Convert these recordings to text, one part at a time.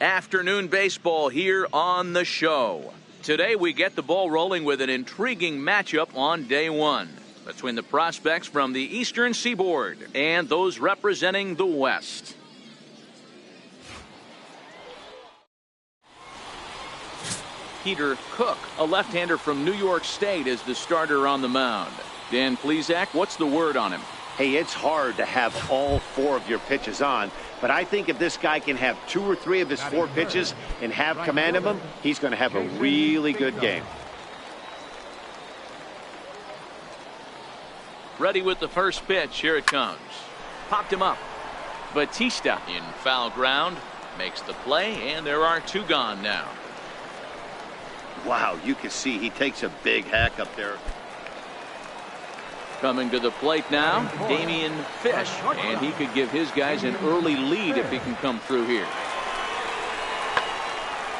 Afternoon baseball here on the show. Today we get the ball rolling with an intriguing matchup on day one between the prospects from the Eastern Seaboard and those representing the West. Peter Cook, a left-hander from New York State, is the starter on the mound. Dan Plesac, what's the word on him? Hey, it's hard to have all 4 of your pitches on, but I think if this guy can have 2 or 3 of his 4 pitches and have command of them, he's going to have a really good game. Ready with the first pitch. Here it comes. Popped him up. Batista in foul ground. Makes the play, and there are 2 gone now. Wow, you can see he takes a big hack up there. Coming to the plate now, Damian Fish, and he could give his guys an early lead if he can come through here.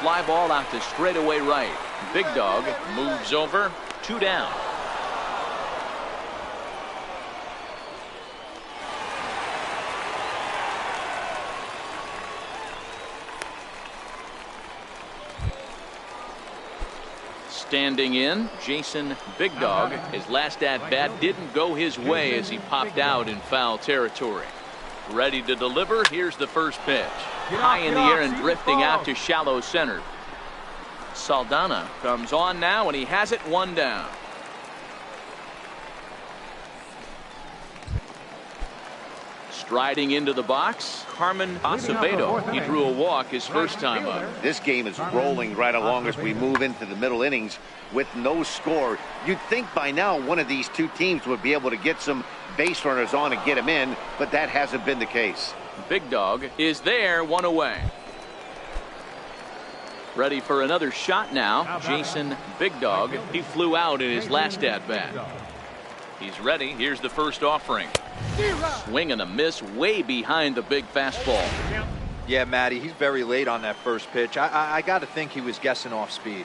Fly ball out to straightaway right. Big Dog moves over, 2 down. Standing in, Jason Big Dog. His last at-bat didn't go his way as he popped out in foul territory. Ready to deliver. Here's the first pitch. High in the air and drifting out to shallow center. Saldana comes on now, and he has it 1 down. Striding into the box, Carmen Acevedo. He drew a walk his first time up. This game is rolling right along as we move into the middle innings with no score. You'd think by now one of these 2 teams would be able to get some base runners on and get them in, but that hasn't been the case. Big Dog is there, 1 away. Ready for another shot now. Jason Big Dog. He flew out in his last at-bat. He's ready. Here's the first offering. Swing and a miss way behind the big fastball. Yeah, Matty, he's very late on that first pitch. I got to think he was guessing off speed.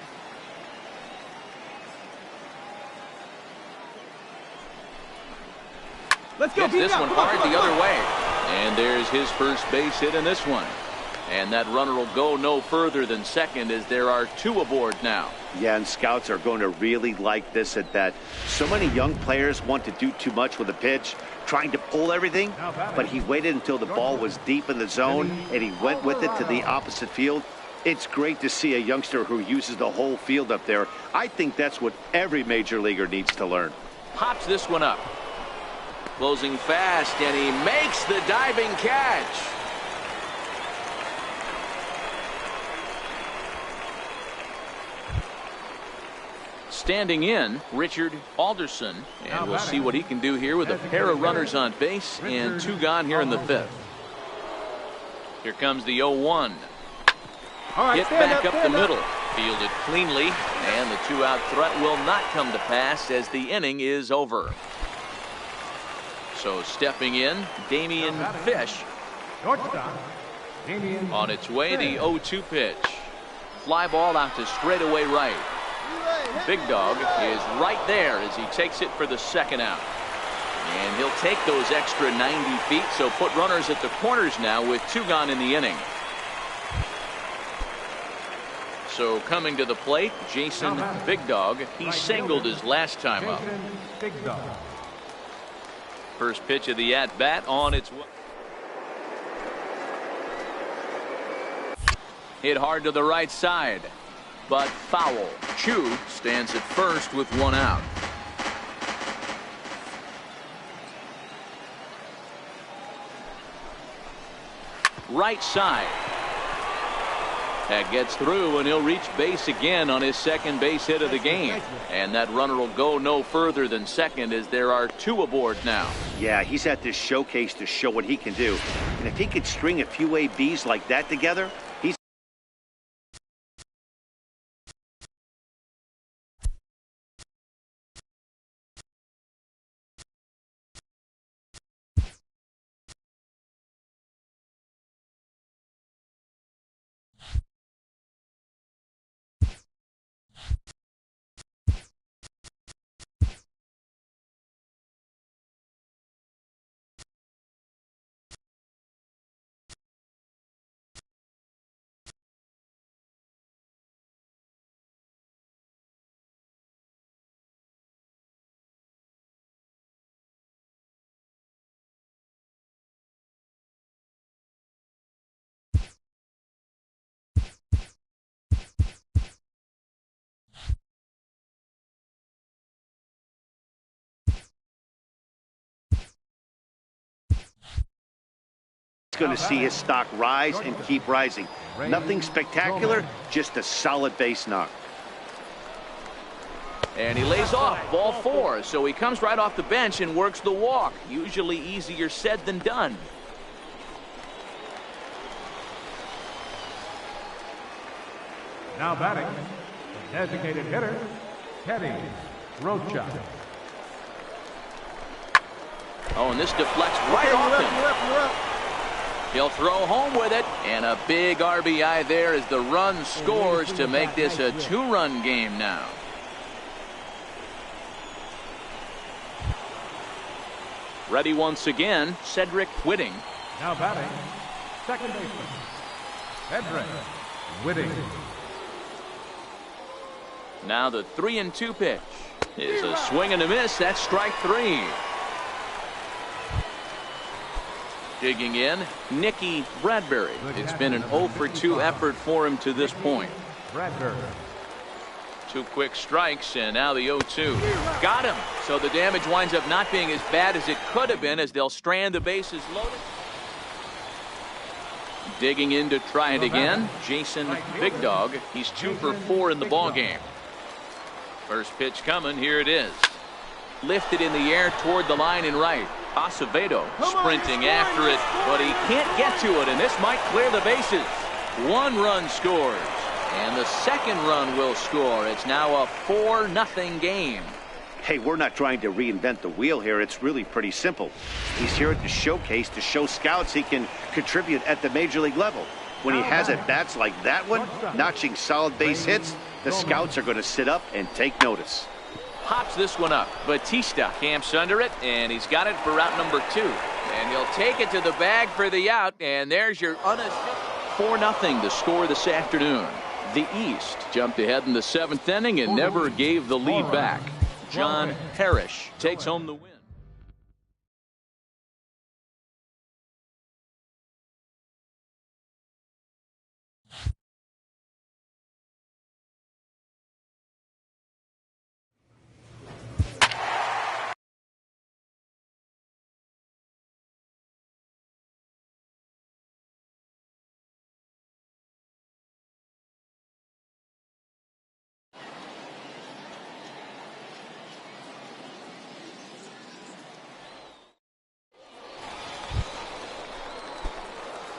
Let's go. Hits this one hard the other way. And there's his first base hit in this one. And that runner will go no further than second as there are 2 aboard now. Yeah, and scouts are going to really like this at that. So many young players want to do too much with a pitch, trying to pull everything, but he waited until the ball was deep in the zone, and he went with it to the opposite field. It's great to see a youngster who uses the whole field up there. I think that's what every major leaguer needs to learn. Pops this one up. Closing fast, and he makes the diving catch. Standing in, Richard Alderson, and we'll see what he can do here with a pair of runners on base and 2 gone here in the 5th. Here comes the 0-1. Hit back up the middle, fielded cleanly, and the 2-out threat will not come to pass as the inning is over. So stepping in, Damian Fish. On its way, the 0-2 pitch. fly ball out to straightaway right. Big Dog is right there as he takes it for the second out. And he'll take those extra 90 feet, so put runners at the corners now with 2 gone in the inning. So coming to the plate, Jason Big Dog. He singled his last time up. First pitch of the at-bat on its way. Hit hard to the right side, but foul. Chu stands at first with 1 out. Right side. That gets through, and he'll reach base again on his second base hit of the game. And that runner will go no further than second as there are 2 aboard now. Yeah, he's at this showcase to show what he can do. And if he could string a few ABs like that together, he's going to see his stock rise and keep rising. Nothing spectacular, just a solid base knock. And he lays off ball 4, so he comes right off the bench and works the walk. Usually easier said than done. Now batting, the designated hitter, Teddy Rocha. Oh, and this deflects right off him. He'll throw home with it, and a big RBI there as the run scores to make this a 2-run game now. Ready once again, Cedric Whitting. Now batting, second baseman, Cedric Whitting. Now the 3-2 pitch is a swing and a miss. That's strike 3. Digging in, Nicky Bradbury. It's been an 0 for 2 effort for him to this point. Bradbury. 2 quick strikes, and now the 0-2. Got him. So the damage winds up not being as bad as it could have been as they'll strand the bases loaded. Digging in to try it again, Jason Big Dog. He's 2 for 4 in the ball game. First pitch coming. Here it is. Lifted in the air toward the line and right. Acevedo sprinting after it, but he can't get to it, and this might clear the bases. 1 run scores, and the second run will score. It's now a 4-0 game. Hey, we're not trying to reinvent the wheel here. It's really pretty simple. He's here at the showcase to show scouts he can contribute at the major league level. When he has at-bats like that one, notching solid base hits, the scouts are going to sit up and take notice. Pops this one up. Batista camps under it, and he's got it for route number 2. And he'll take it to the bag for the out, and there's your unassisted. 4-0 the score this afternoon. The East jumped ahead in the 7th inning and never gave the lead back. John Parrish takes home the win.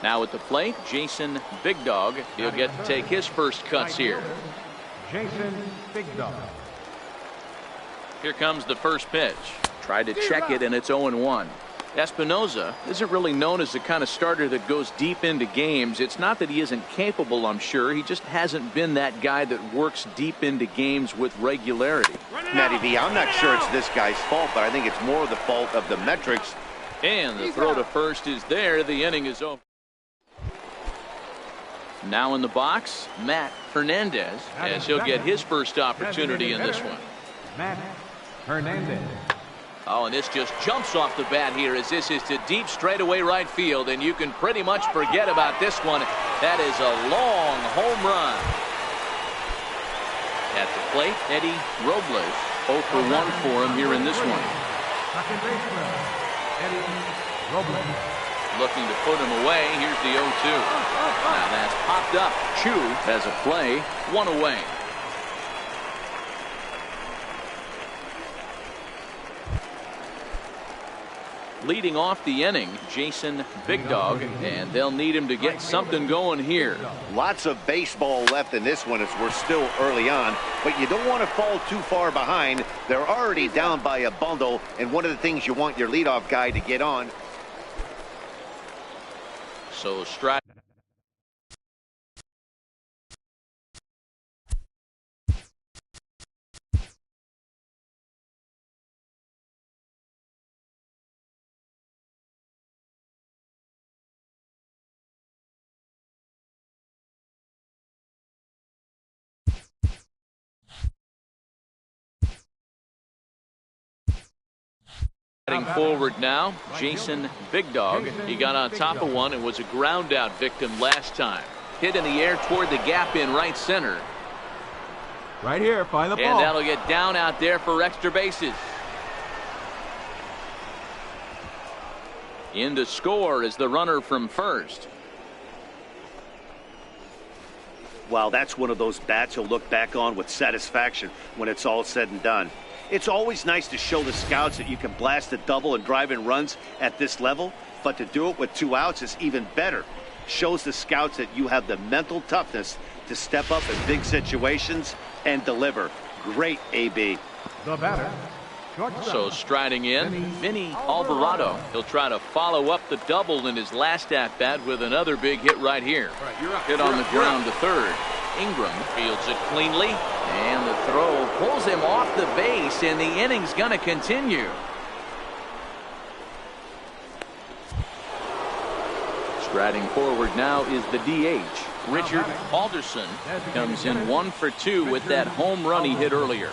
Now at the plate, Jason Big Dog. He'll get to take his first cuts here. Jason Big Dog. Here comes the first pitch. Tried to check it, and it's 0-1. Espinoza isn't really known as the kind of starter that goes deep into games. It's not that he isn't capable, I'm sure. He just hasn't been that guy that works deep into games with regularity. Matty V, I'm not sure it's this guy's fault, but I think it's more the fault of the metrics. And the throw to first is there. The inning is over. Now in the box, Matt Hernandez, as he'll get his first opportunity in this one. Matt Hernandez. Oh, and this just jumps off the bat here as this is to deep straightaway right field, and you can pretty much forget about this one. That is a long home run. At the plate, Eddie Robles, 0 for 1 for him here in this one. Second baseman, Eddie Robles. Looking to put him away. Here's the 0-2. Now that's popped up. Chu has a play, 1 away. Leading off the inning, Jason Big Dog, and they'll need him to get something going here. Lots of baseball left in this one as we're still early on, but you don't want to fall too far behind. They're already down by a bundle, and one of the things you want your leadoff guy to get on. So strike. Heading forward now, Jason Big Dog. He got on top of one and was a ground out victim last time. Hit in the air toward the gap in right center. Right here, find the ball. And that'll get down out there for extra bases. In to score is the runner from first. Wow, that's one of those bats you'll look back on with satisfaction when it's all said and done. It's always nice to show the scouts that you can blast a double and drive in runs at this level, but to do it with 2 outs is even better. Shows the scouts that you have the mental toughness to step up in big situations and deliver. Great AB. The batter. So striding in, Vinny Alvarado. He'll try to follow up the double in his last at-bat with another big hit right here. Hit on the ground to third. Ingram fields it cleanly, and the throw pulls him off the base, and the inning's going to continue. Striding forward now is the DH. Richard Alderson comes in 1 for 2 with that home run he hit earlier.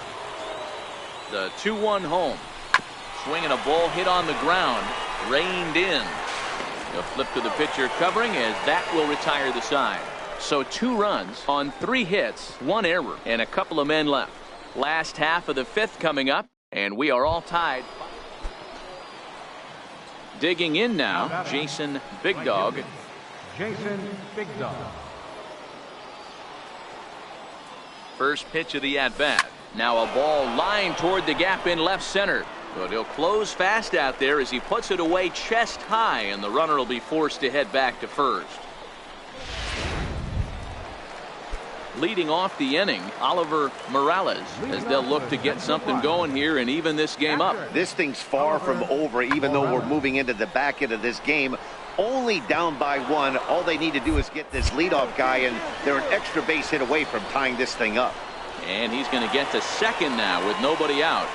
The 2-1 home. Swinging a ball hit on the ground, reined in. A flip to the pitcher covering as that will retire the side. So 2 runs on 3 hits, 1 error, and a couple of men left. Last half of the 5th coming up, and we are all tied. Digging in now, Jason Big Dog. Jason Big Dog. First pitch of the at-bat. Now a ball lined toward the gap in left center. But he'll close fast out there as he puts it away chest high, and the runner will be forced to head back to first. Leading off the inning, Oliver Morales, as they'll look to get something going here and even this game up. This thing's far from over, even though we're moving into the back end of this game. Only down by 1. All they need to do is get this leadoff guy, and they're an extra base hit away from tying this thing up. And he's going to get to second now with nobody out.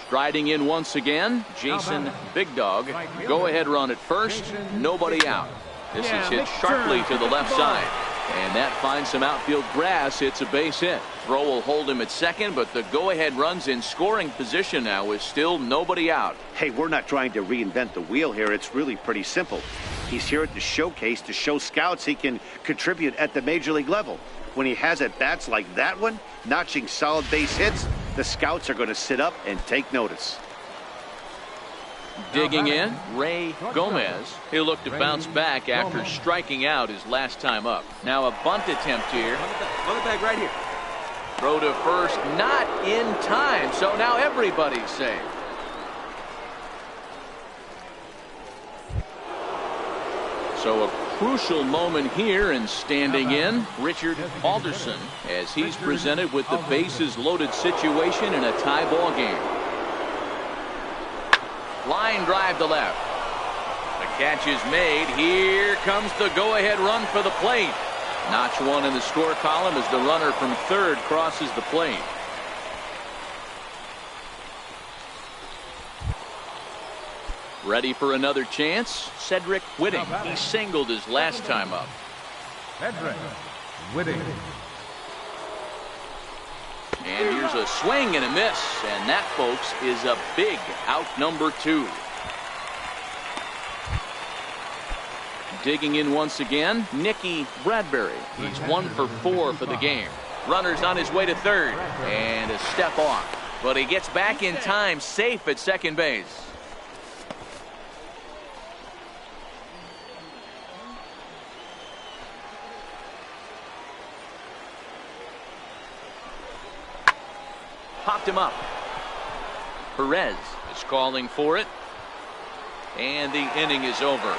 Striding in once again, Jason Big Dog. Go ahead run at first, nobody out. This is hit sharply to the left side, and that finds some outfield grass. It's a base hit. Throw will hold him at second, but the go-ahead run's in scoring position now with still nobody out. Hey, we're not trying to reinvent the wheel here. It's really pretty simple. He's here at the showcase to show scouts he can contribute at the major league level. When he has at bats like that one, notching solid base hits, the scouts are going to sit up and take notice. Digging in, Ray Gomez. He'll look to bounce back after striking out his last time up. Now a bunt attempt here. Run it back right here. Throw to first, not in time, so now everybody's safe. So a crucial moment here, and standing in, Richard Alderson, as he's presented with the bases loaded situation in a tie ball game. Line drive to left. The catch is made. Here comes the go-ahead run for the plate. Notch one in the score column as the runner from third crosses the plate. Ready for another chance? Cedric Whitting. He singled his last time up. Cedric Whitting. And here's a swing and a miss. And that, folks, is a big out number 2. Digging in once again, Nicky Bradbury. He's 1 for 4 for the game. Runner's on his way to third. And a step off. But he gets back in time, safe at second base. Popped him up. Perez is calling for it. And the inning is over.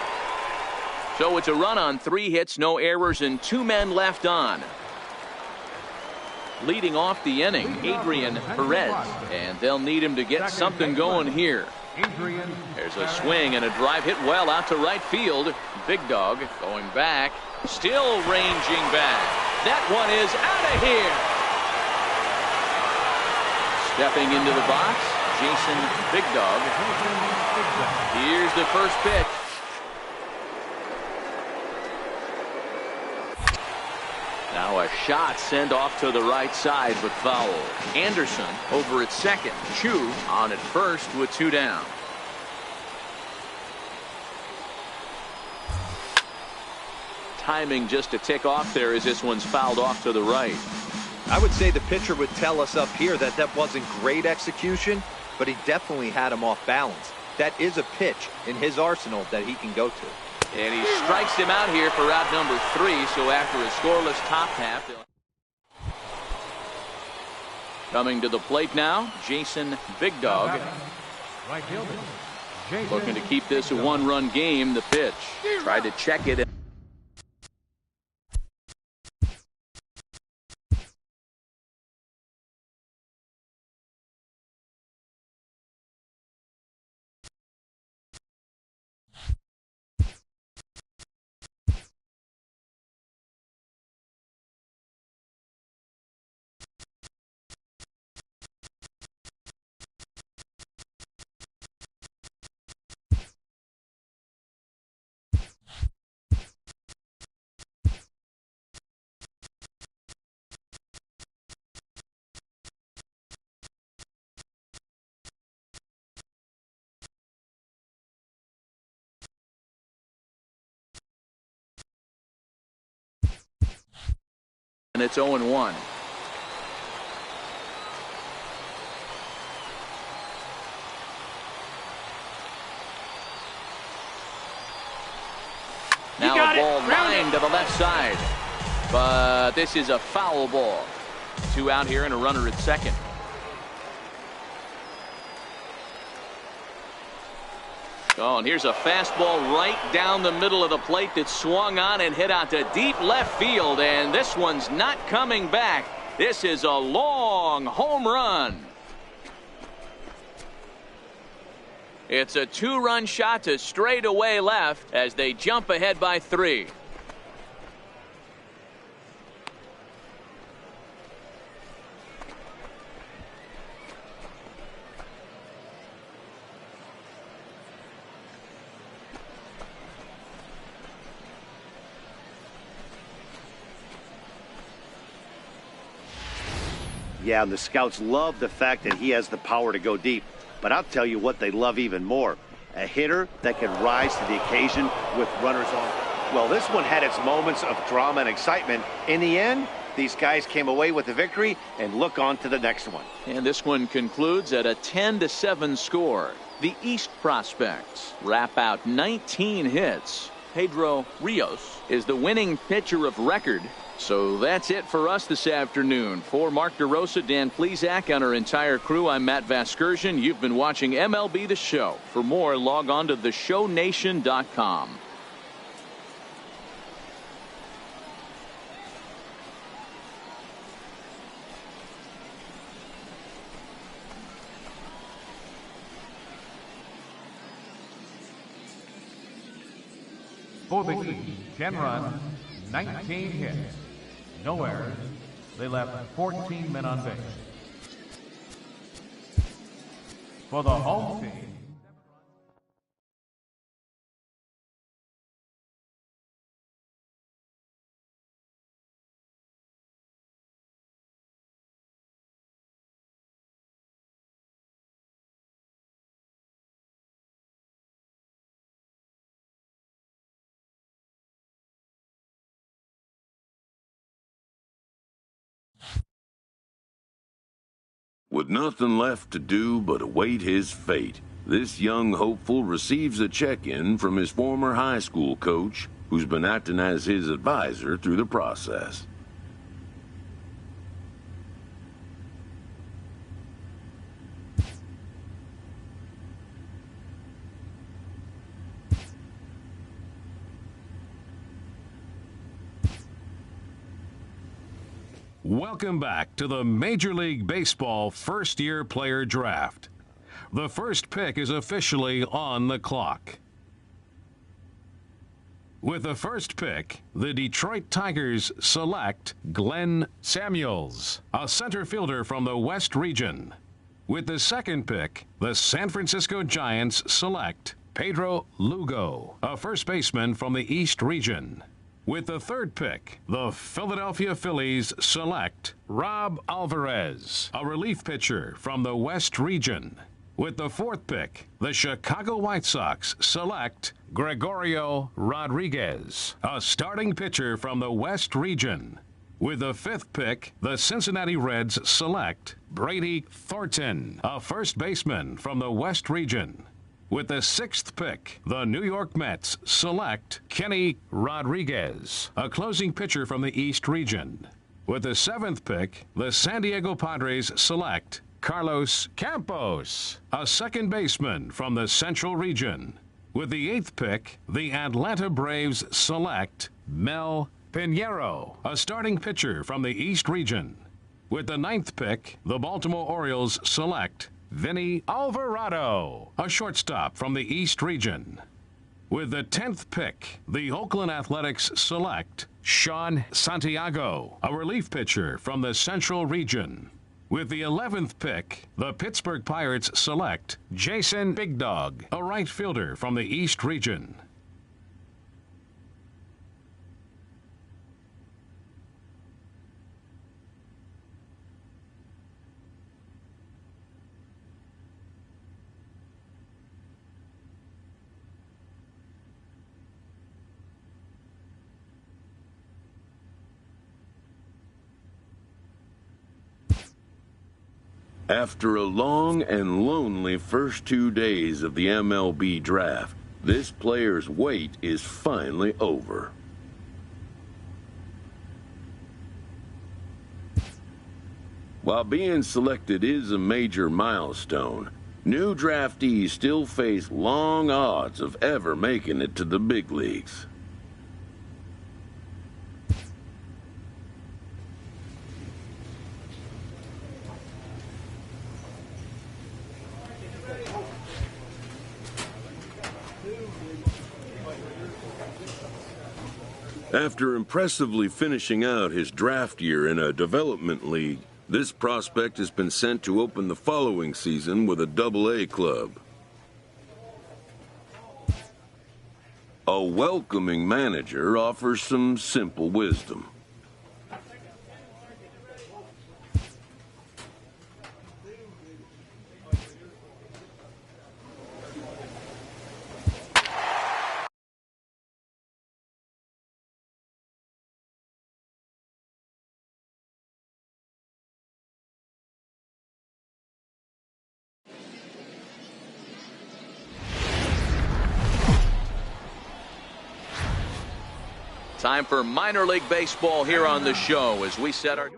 So it's a run on 3 hits, no errors, and 2 men left on. Leading off the inning, Adrian Perez. And they'll need him to get something going here. There's a swing and a drive hit well out to right field. Big Dog going back. Still ranging back. That one is out of here. Stepping into the box, Jason Big Dog. Here's the first pitch. Now a shot sent off to the right side, but foul. Anderson over at second. Chu on at first with 2 down. Timing just a tick off there as this one's fouled off to the right. I would say the pitcher would tell us up here that that wasn't great execution, but he definitely had him off balance. That is a pitch in his arsenal that he can go to. And he strikes him out here for out number 3, so after a scoreless top half. Coming to the plate now, Jason Big Dog. Looking to keep this a 1-run game. The pitch. Tried to check it. And it's 0-1. Now a ball lined to the left side. But this is a foul ball. 2 out here and a runner at second. Oh, and here's a fastball right down the middle of the plate that swung on and hit out to deep left field. And this one's not coming back. This is a long home run. It's a 2-run shot to straightaway left as they jump ahead by 3. Yeah, and the scouts love the fact that he has the power to go deep. But I'll tell you what they love even more. A hitter that can rise to the occasion with runners on. Well, this one had its moments of drama and excitement. In the end, these guys came away with the victory and look on to the next one. And this one concludes at a 10-7 score. The East Prospects wrap out 19 hits. Pedro Rios is the winning pitcher of record. So that's it for us this afternoon. For Mark DeRosa, Dan Plesac, and our entire crew, I'm Matt Vasgersian. You've been watching MLB The Show. For more, log on to theshownation.com. For the East, 10 runs, 19 hits, no errors. They left 14 men on base. For the home team, With nothing left to do but await his fate, this young hopeful receives a check-in from his former high school coach, who's been acting as his advisor through the process. Welcome back to the Major League Baseball first-year player draft. The first pick is officially on the clock. With the first pick, the Detroit Tigers select Glenn Samuels, a center fielder from the West region. With the second pick, the San Francisco Giants select Pedro Lugo, a first baseman from the East region. With the third pick, the Philadelphia Phillies select Rob Alvarez, a relief pitcher from the West region. With the fourth pick, the Chicago White Sox select Gregorio Rodriguez, a starting pitcher from the West region. With the fifth pick, the Cincinnati Reds select Brady Thornton, a first baseman from the West region. With the sixth pick, the New York Mets select Kenny Rodriguez, a closing pitcher from the East region. With the seventh pick, the San Diego Padres select Carlos Campos, a second baseman from the Central region. With the eighth pick, the Atlanta Braves select Mel Pinheiro, a starting pitcher from the East region. With the ninth pick, the Baltimore Orioles select Vinny Alvarado, a shortstop from the East region. With the 10th pick, the Oakland Athletics select Sean Santiago, a relief pitcher from the Central region. With the 11th pick, the Pittsburgh Pirates select Jason Big Dog, a right fielder from the East region. After a long and lonely first 2 days of the MLB draft, this player's wait is finally over. While being selected is a major milestone, new draftees still face long odds of ever making it to the big leagues. After impressively finishing out his draft year in a development league, this prospect has been sent to open the following season with a Double-A club. A welcoming manager offers some simple wisdom. Time for minor league baseball here on the show as we set our...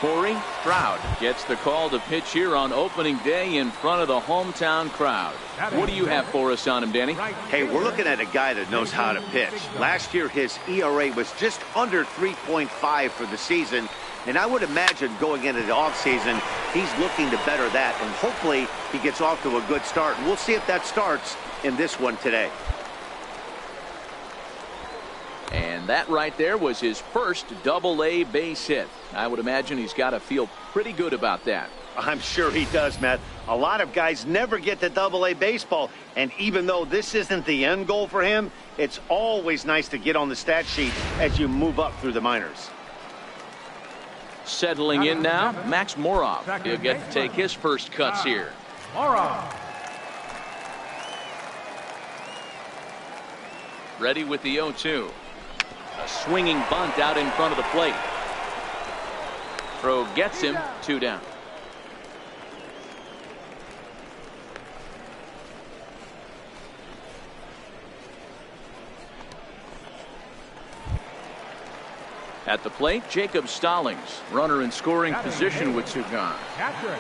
Corey Stroud gets the call to pitch here on opening day in front of the hometown crowd. What do you have for us on him, Danny? Hey, we're looking at a guy that knows how to pitch. Last year, his ERA was just under 3.5 for the season. And I would imagine going into the offseason, he's looking to better that. And hopefully he gets off to a good start. And we'll see if that starts in this one today. And that right there was his first double-A base hit. I would imagine he's got to feel pretty good about that. I'm sure he does, Matt. A lot of guys never get to double-A baseball, and even though this isn't the end goal for him, it's always nice to get on the stat sheet as you move up through the minors. Settling in now, Max Moroff. He'll get to take his first cuts here. Moroff. Ready with the 0-2. A swinging bunt out in front of the plate. Throw gets him, 2 down. At the plate, Jacob Stallings, runner in scoring position with 2 gone. Catcher.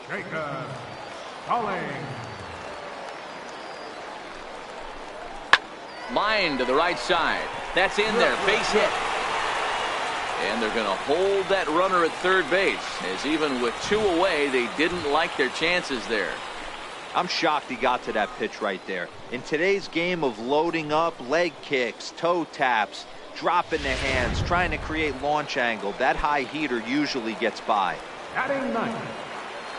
Jacob Stallings. Line to the right side. That's in there. Base hit. And they're going to hold that runner at third base, as even with 2 away, they didn't like their chances there. I'm shocked he got to that pitch right there. In today's game of loading up, leg kicks, toe taps, dropping the hands, trying to create launch angle, that high heater usually gets by. Batting ninth.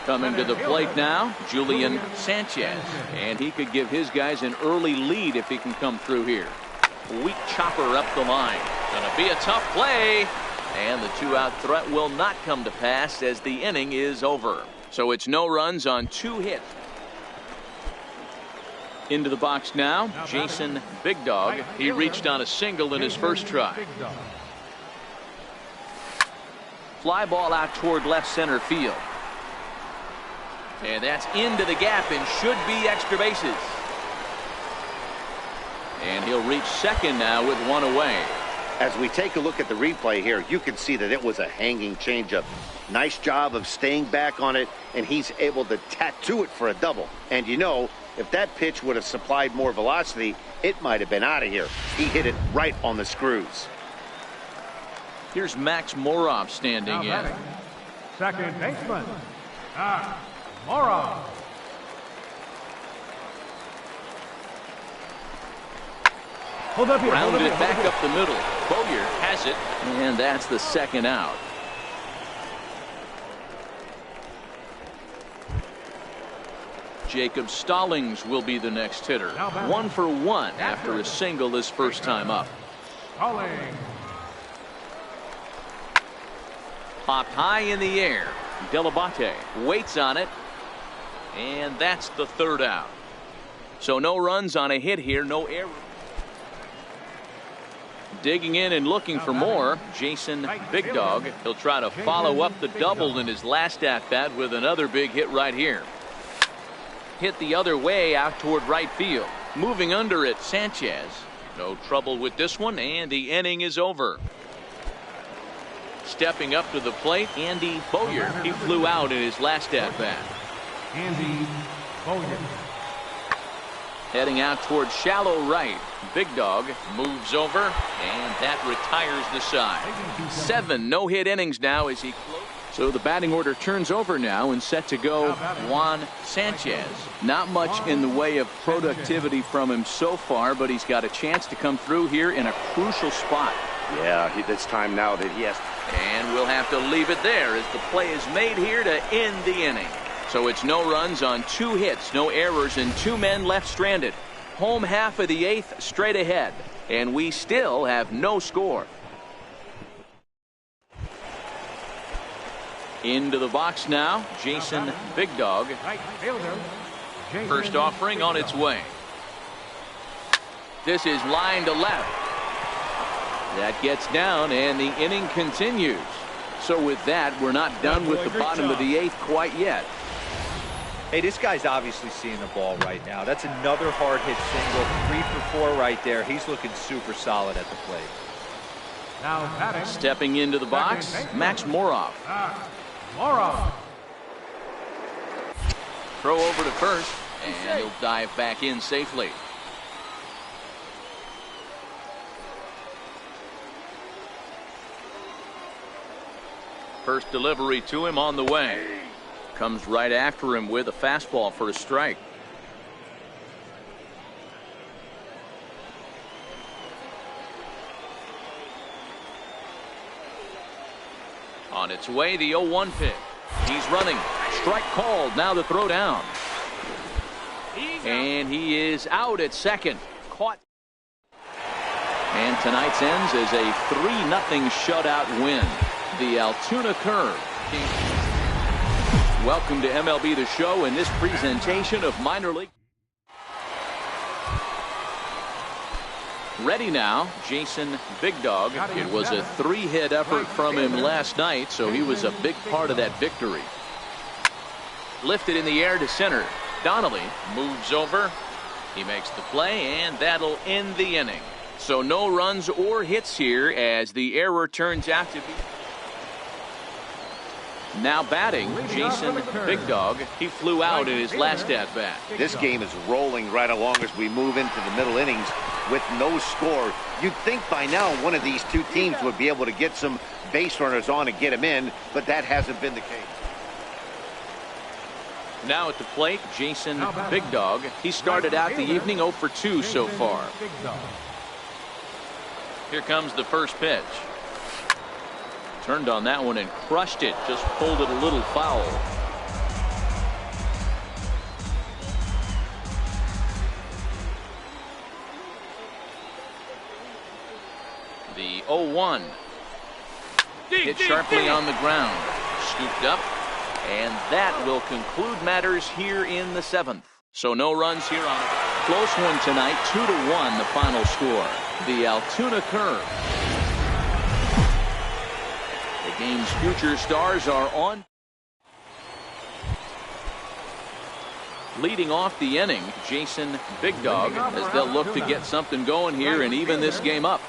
Coming to the plate now, Julian Sanchez. And he could give his guys an early lead if he can come through here. Weak chopper up the line. Gonna be a tough play. And the 2-out threat will not come to pass as the inning is over. So it's no runs on 2 hits. Into the box now, Jason Big Dog. He reached on a single in his first try. Fly ball out toward left center field. And that's into the gap and should be extra bases. And he'll reach second now with 1 away. As we take a look at the replay here, you can see that it was a hanging changeup. Nice job of staying back on it, and he's able to tattoo it for a double. And you know, if that pitch would have supplied more velocity, it might have been out of here. He hit it right on the screws. Here's Max Moroff standing in. Second baseman, Moroff. Grounded it back up the middle. Bowyer has it, and that's the 2nd out. Jacob Stallings will be the next hitter. 1 for 1 after a single his first time up. Stallings. Popped high in the air. Mlb18 waits on it, and that's the 3rd out. So no runs on a hit here, no error. Digging in and looking for more, Jason Big Dog. He'll try to follow up the double in his last at-bat with another big hit right here. Hit the other way out toward right field. Moving under it, Sanchez. No trouble with this one, and the inning is over. Stepping up to the plate, Andy Bowyer. He flew out in his last at-bat. Andy Bowyer. Heading out toward shallow right. Big Dog moves over, and that retires the side. 7 no-hit innings now as he closes. So the batting order turns over now and set to go Juan Sanchez. Not much in the way of productivity from him so far, but he's got a chance to come through here in a crucial spot. Yeah, it's time now that he has. And we'll have to leave it there as the play is made here to end the inning. So it's no runs on 2 hits, no errors, and 2 men left stranded. Home half of the 8th straight ahead, and we still have no score. Into the box now, Jason Big Dog. First offering on its way. This is line to left. That gets down, and the inning continues. So with that, we're not done with the bottom of the 8th quite yet. Hey, this guy's obviously seeing the ball right now. That's another hard hit single. 3 for 4 right there. He's looking super solid at the plate. Now batting. Stepping into the box, Max Moroff. Moroff. Throw over to first, and he'll dive back in safely. First delivery to him on the way. Comes right after him with a fastball for a strike. On its way, the 0-1 pitch. He's running. Strike called. Now the throw down. And he is out at second. Caught. And tonight's ends is a 3-0 shutout win. The Altoona Curve. Welcome to MLB The Show in this presentation of minor league. Ready now, Jason Big Dog. It was a 3-hit effort from him last night, so he was a big part of that victory. Lifted in the air to center. Donnelly moves over. He makes the play, and that'll end the inning. So no runs or hits here as the error turns out to be. Now batting, Jason Big Dog. He flew out in his last at-bat. This game is rolling right along as we move into the middle innings with no score. You'd think by now one of these two teams would be able to get some base runners on and get them in, but that hasn't been the case. Now at the plate, Jason Big Dog. He started out the evening 0 for 2 so far. Here comes the first pitch. Turned on that one and crushed it. Just pulled it a little foul. The 0-1. Hit sharply on the ground. Scooped up. And that will conclude matters here in the 7th. So no runs here on it. Close one tonight. 2-1 the final score. The Altoona Curve. The game's future stars are on. Leading off the inning, Jason Big Dog, as they'll look to get something going here and even this game up.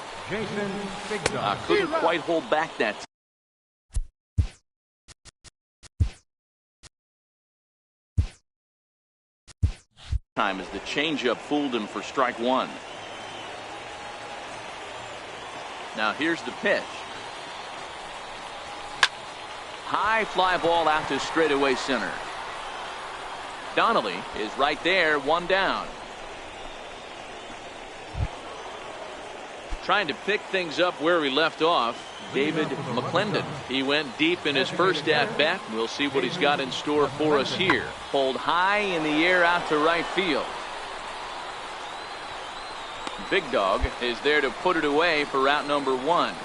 Couldn't quite hold back that time as the changeup fooled him for strike one. Now here's the pitch. High fly ball out to straightaway center. Donnelly is right there, one down. Trying to pick things up where he left off, David McClendon. He went deep in his first at-bat. We'll see what he's got in store for us here. Pulled high in the air out to right field. Big Dog is there to put it away for route number 1.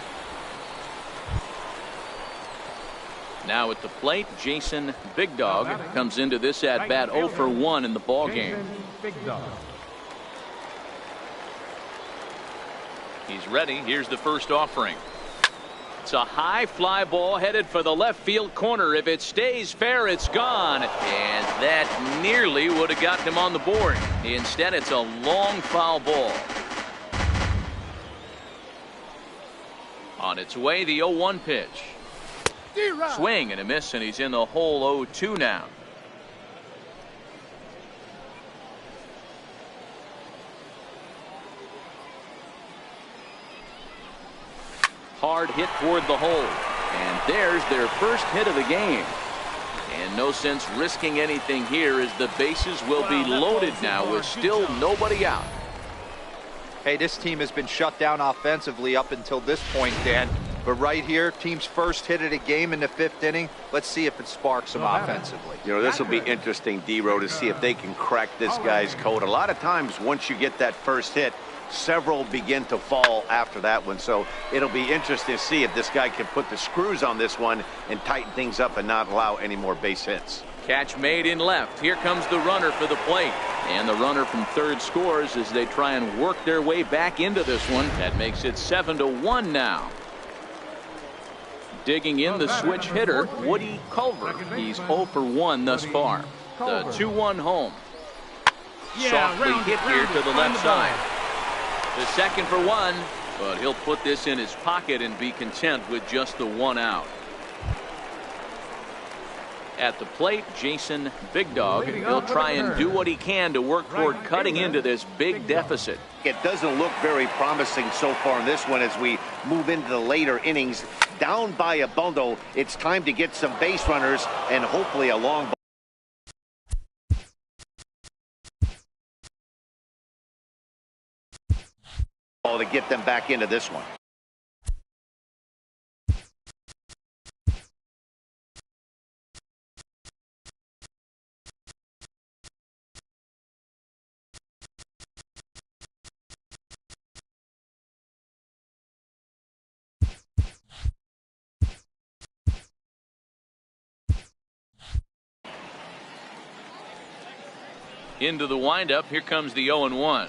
Now at the plate, Jason Big Dog comes into this at-bat 0 for 1 in the ballgame. He's ready. Here's the first offering. It's a high fly ball headed for the left field corner. If it stays fair, it's gone. And that nearly would have gotten him on the board. Instead, it's a long foul ball. On its way, the 0-1 pitch. Swing and a miss, and he's in the hole 0-2 now. Hard hit toward the hole. And there's their first hit of the game. And no sense risking anything here as the bases will be loaded now with still nobody out. Hey, this team has been shut down offensively up until this point, Dan. But right here, team's first hit of the game in the 5th inning. Let's see if it sparks them offensively. You know, this will be interesting, D-Row, to see if they can crack this guy's code. A lot of times, once you get that first hit, several begin to fall after that one. So it'll be interesting to see if this guy can put the screws on this one and tighten things up and not allow any more base hits. Catch made in left. Here comes the runner for the plate. And the runner from third scores as they try and work their way back into this one. That makes it 7-1 now. Digging in the switch hitter, Woody Culver. He's 0 for 1 thus far. The 2-1 home. Softly hit here to the left side. The second for 1, but he'll put this in his pocket and be content with just the 1 out. At the plate, Jason Big Dog. He'll try and do what he can to work toward cutting into this big deficit. It doesn't look very promising so far in this one as we move into the later innings. Down by a bundle, it's time to get some base runners and hopefully a long ball to get them back into this one. Into the windup. Here comes the 0-1.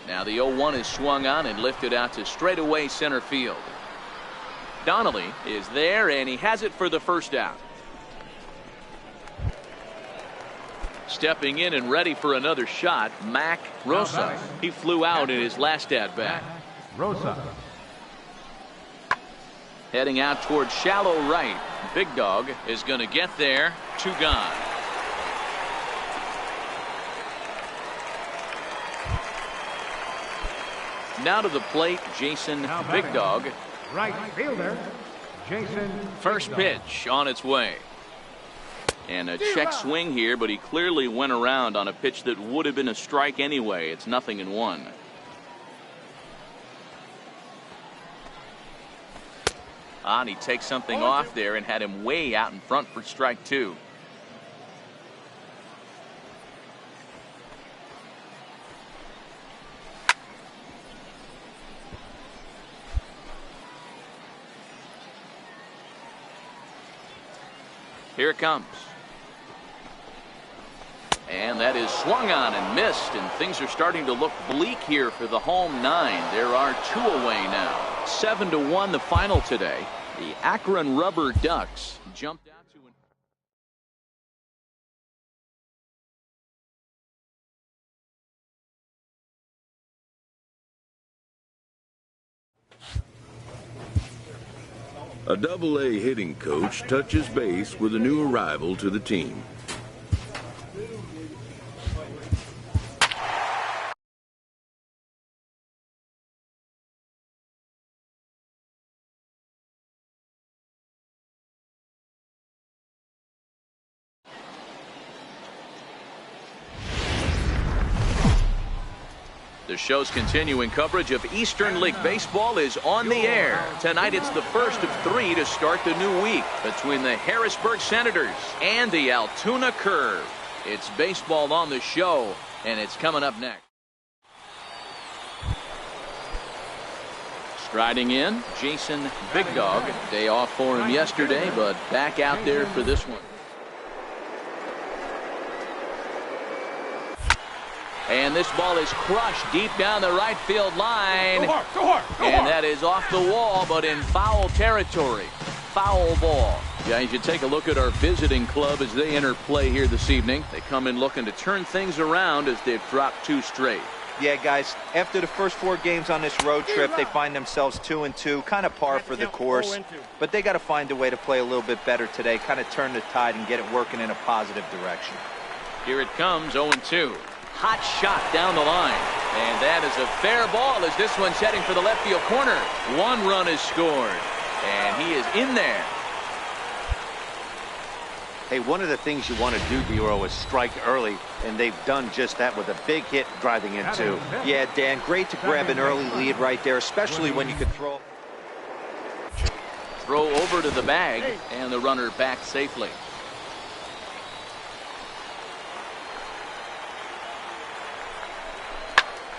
Now the 0-1 is swung on and lifted out to straightaway center field. Donnelly is there, and he has it for the first out. Stepping in and ready for another shot, Mac Rosa. He flew out in his last at-bat. Rosa. Heading out towards shallow right. Big Dog is going to get there. 2 gone. Now to the plate, Jason Big Dog. Right fielder, Jason. First pitch on its way. And a check swing here, but he clearly went around on a pitch that would have been a strike anyway. It's 0-1. And he takes something off there and had him way out in front for strike 2. Here it comes. And that is swung on and missed, and things are starting to look bleak here for the home 9. There are 2 away now. 7-1 the final today. The Akron Rubber Ducks jumped out to A Double-A hitting coach touches base with a new arrival to the team. The show's continuing coverage of Eastern League Baseball is on the air. Tonight it's the first of 3 to start the new week between the Harrisburg Senators and the Altoona Curve. It's baseball on the show, and it's coming up next. Striding in, Jason Big Dog. Day off for him yesterday, but back out there for this one. And this ball is crushed deep down the right field line. Go hard, and that is off the wall, but in foul territory. Foul ball. Guys, you take a look at our visiting club as they enter play here this evening. They come in looking to turn things around as they've dropped 2 straight. Yeah, guys, after the first 4 games on this road trip, they find themselves 2-2, kind of par for the course. But they got to find a way to play a little bit better today, kind of turn the tide and get it working in a positive direction. Here it comes, 0-2. Hot shot down the line. And that is a fair ball as this one's heading for the left field corner. 1 run is scored. And he is in there. Hey, one of the things you want to do, D-Row, is strike early, and they've done just that with a big hit driving in 2. Yeah, Dan, great to grab an early lead right there, especially when you could throw. Throw over to the bag, and the runner back safely.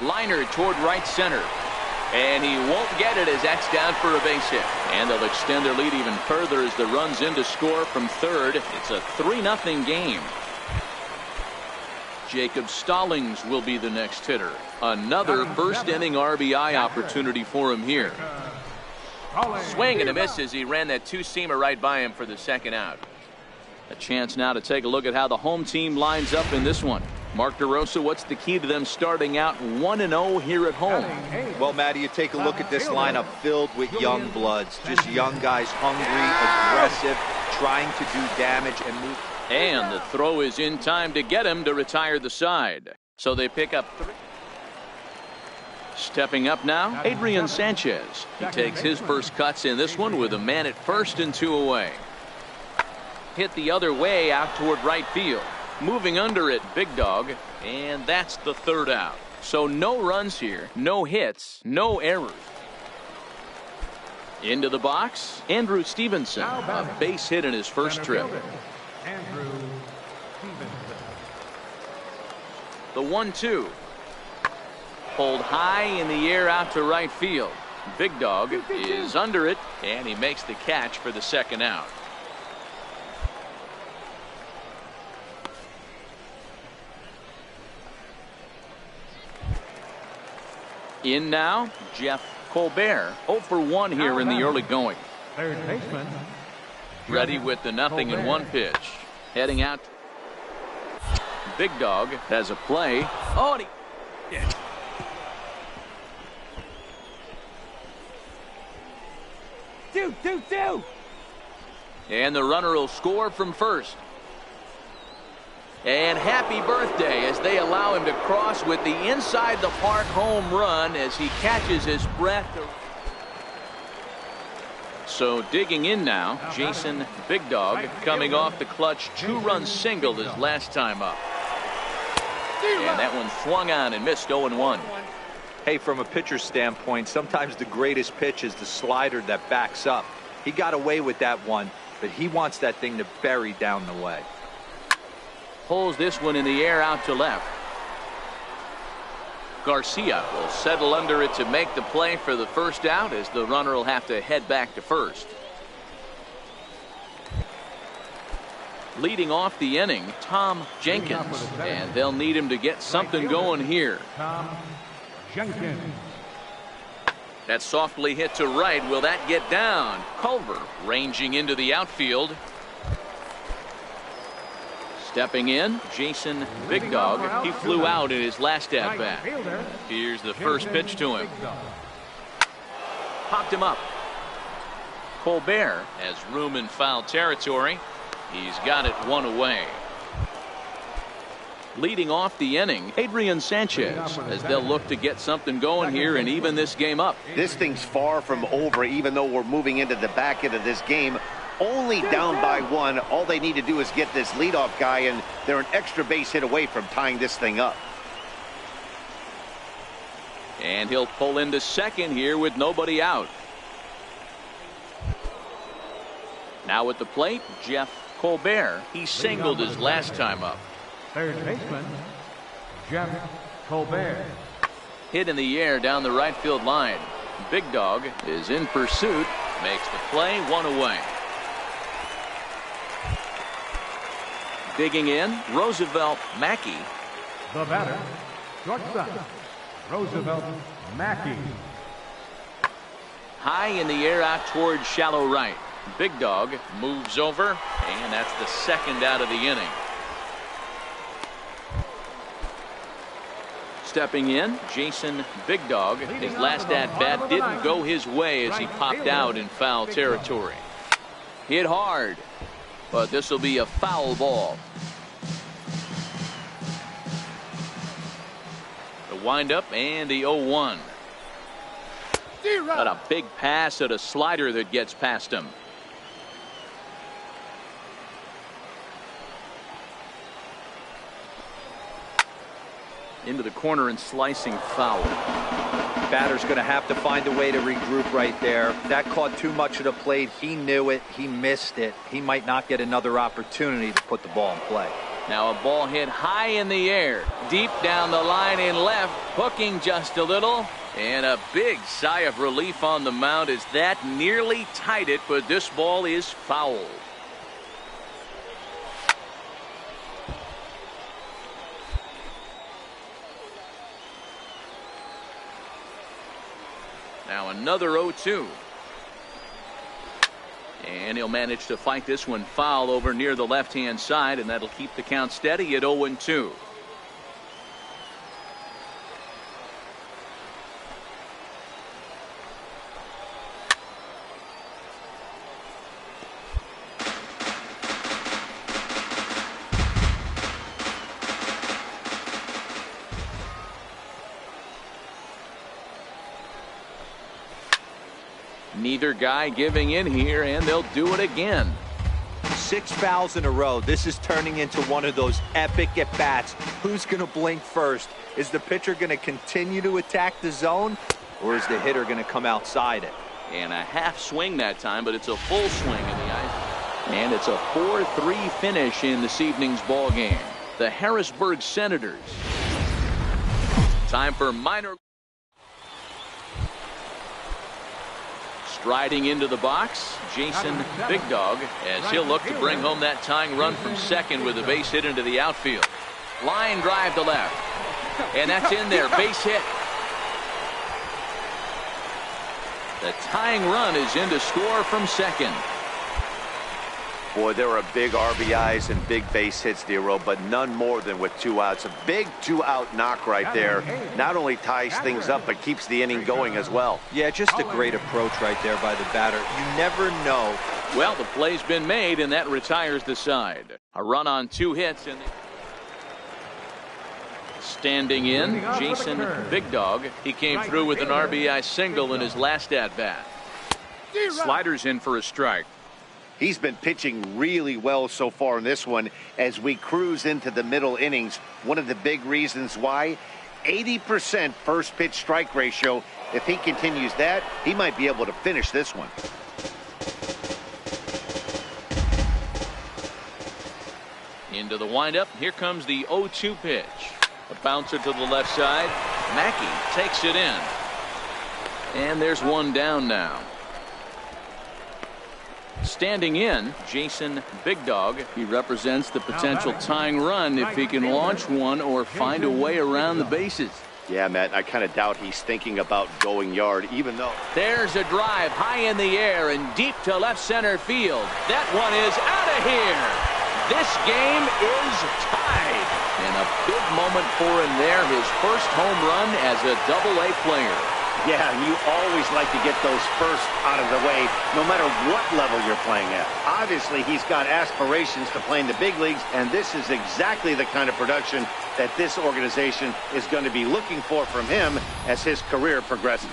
Liner toward right center. And he won't get it as that's down for a base hit. And they'll extend their lead even further as the run's in to score from third. It's a 3-0 game. Jacob Stallings will be the next hitter. Another first inning RBI opportunity for him here. Swing and a miss as he ran that 2-seamer right by him for the second out. A chance now to take a look at how the home team lines up in this one. Mark DeRosa, what's the key to them starting out 1-0 here at home? Well, Matty, you take a look at this lineup filled with young bloods, just young guys, hungry, aggressive, trying to do damage and move. And the throw is in time to get him to retire the side. So they pick up 3. Stepping up now, Adrian Sanchez. He takes his first cuts in this one with a man at first and 2 away. Hit the other way out toward right field. Moving under it, Big Dog, and that's the 3rd out. So no runs here, no hits, no errors. Into the box, Andrew Stevenson, a base hit in his first trip. Andrew Stevenson. The 1-2. Pulled high in the air out to right field. Big Dog is under it, and he makes the catch for the 2nd out. In now, Jeff Colbert, 0 for 1 here in the early going. Third baseman. Ready with the 0-1 pitch. Heading out. Big Dog has a play. Oh, and he... Do. And the runner will score from first. And happy birthday as they allow him to cross with the inside the park home run as he catches his breath. So digging in now, Jason Big Dog coming off the clutch 2-run single his last time up. And that one swung on and missed 0-1. Hey, from a pitcher's standpoint, sometimes the greatest pitch is the slider that backs up. He got away with that one, but he wants that thing to bury down the way. Pulls this one in the air out to left. Garcia will settle under it to make the play for the 1st out as the runner will have to head back to first. Leading off the inning, Tom Jenkins, and they'll need him to get something going here. Tom Jenkins. That's softly hit to right. Will that get down? Culver ranging into the outfield. Stepping in, Jason Big Dog. He flew out in his last at-bat. Here's the first pitch to him. Popped him up. Colbert has room in foul territory. He's got it 1 away. Leading off the inning, Adrian Sanchez, as they'll look to get something going here and even this game up. This thing's far from over, even though we're moving into the back end of this game. Only down by 1. All they need to do is get this leadoff guy, and they're an extra base hit away from tying this thing up. And he'll pull into second here with nobody out. Now at the plate, Jeff Colbert. He singled his last time up. Third baseman, Jeff Colbert. Hit in the air down the right field line. Big Dog is in pursuit. Makes the play, 1 away. Digging in, Roosevelt Mackey. The batter, shortstop, Roosevelt Mackey. High in the air out towards shallow right. Big Dog moves over, and that's the 2nd out of the inning. Stepping in, Jason Big Dog. His last at-bat didn't go his way as he popped out in foul territory. Hit hard, but this will be a foul ball. The windup and the 0-1. Got a big pass at a slider that gets past him. Into the corner and slicing foul. Batter's going to have to find a way to regroup right there. That caught too much of the plate. He knew it. He missed it. He might not get another opportunity to put the ball in play. Now a ball hit high in the air, deep down the line in left, hooking just a little, and a big sigh of relief on the mound as that nearly tied it, but this ball is foul. Now another 0-2. And he'll manage to fight this one foul over near the left-hand side, and that'll keep the count steady at 0-2. Neither guy giving in here, and they'll do it again. 6 fouls in a row. This is turning into one of those epic at-bats. Who's going to blink first? Is the pitcher going to continue to attack the zone, or is the hitter going to come outside it? And a half swing that time, but it's a full swing in the ice. And it's a 4-3 finish in this evening's ball game. The Harrisburg Senators. Time for minor. Striding into the box, Jason Big Dog, as he'll look to bring home that tying run from second with a base hit into the outfield. Line drive to left. And that's in there. Base hit. The tying run is in to score from second. Boy, there are big RBIs and big base hits, Dero, but none more than with 2 outs. A big 2-out knock right there. Not only ties things up, but keeps the inning going as well. Yeah, just a great approach right there by the batter. You never know. Well, the play's been made, and that retires the side. A run on 2 hits. Standing in, Jason Big Dog. He came through with an RBI single in his last at-bat. Sliders in for a strike. He's been pitching really well so far in this one as we cruise into the middle innings. One of the big reasons why, 80% first pitch strike ratio. If he continues that, he might be able to finish this one. Into the windup. Here comes the 0-2 pitch. A bouncer to the left side. Mackey takes it in. And there's one down now. Standing in, Jason Big Dog. He represents the potential tying run if he can launch one or find a way around the bases. Yeah, Matt, I kind of doubt he's thinking about going yard, even though. There's a drive high in the air and deep to left center field. That one is out of here. This game is tied. And a big moment for him there. His first home run as a Double-A player. Yeah, you always like to get those first out of the way, no matter what level you're playing at. Obviously, he's got aspirations to play in the big leagues, and this is exactly the kind of production that this organization is going to be looking for from him as his career progresses.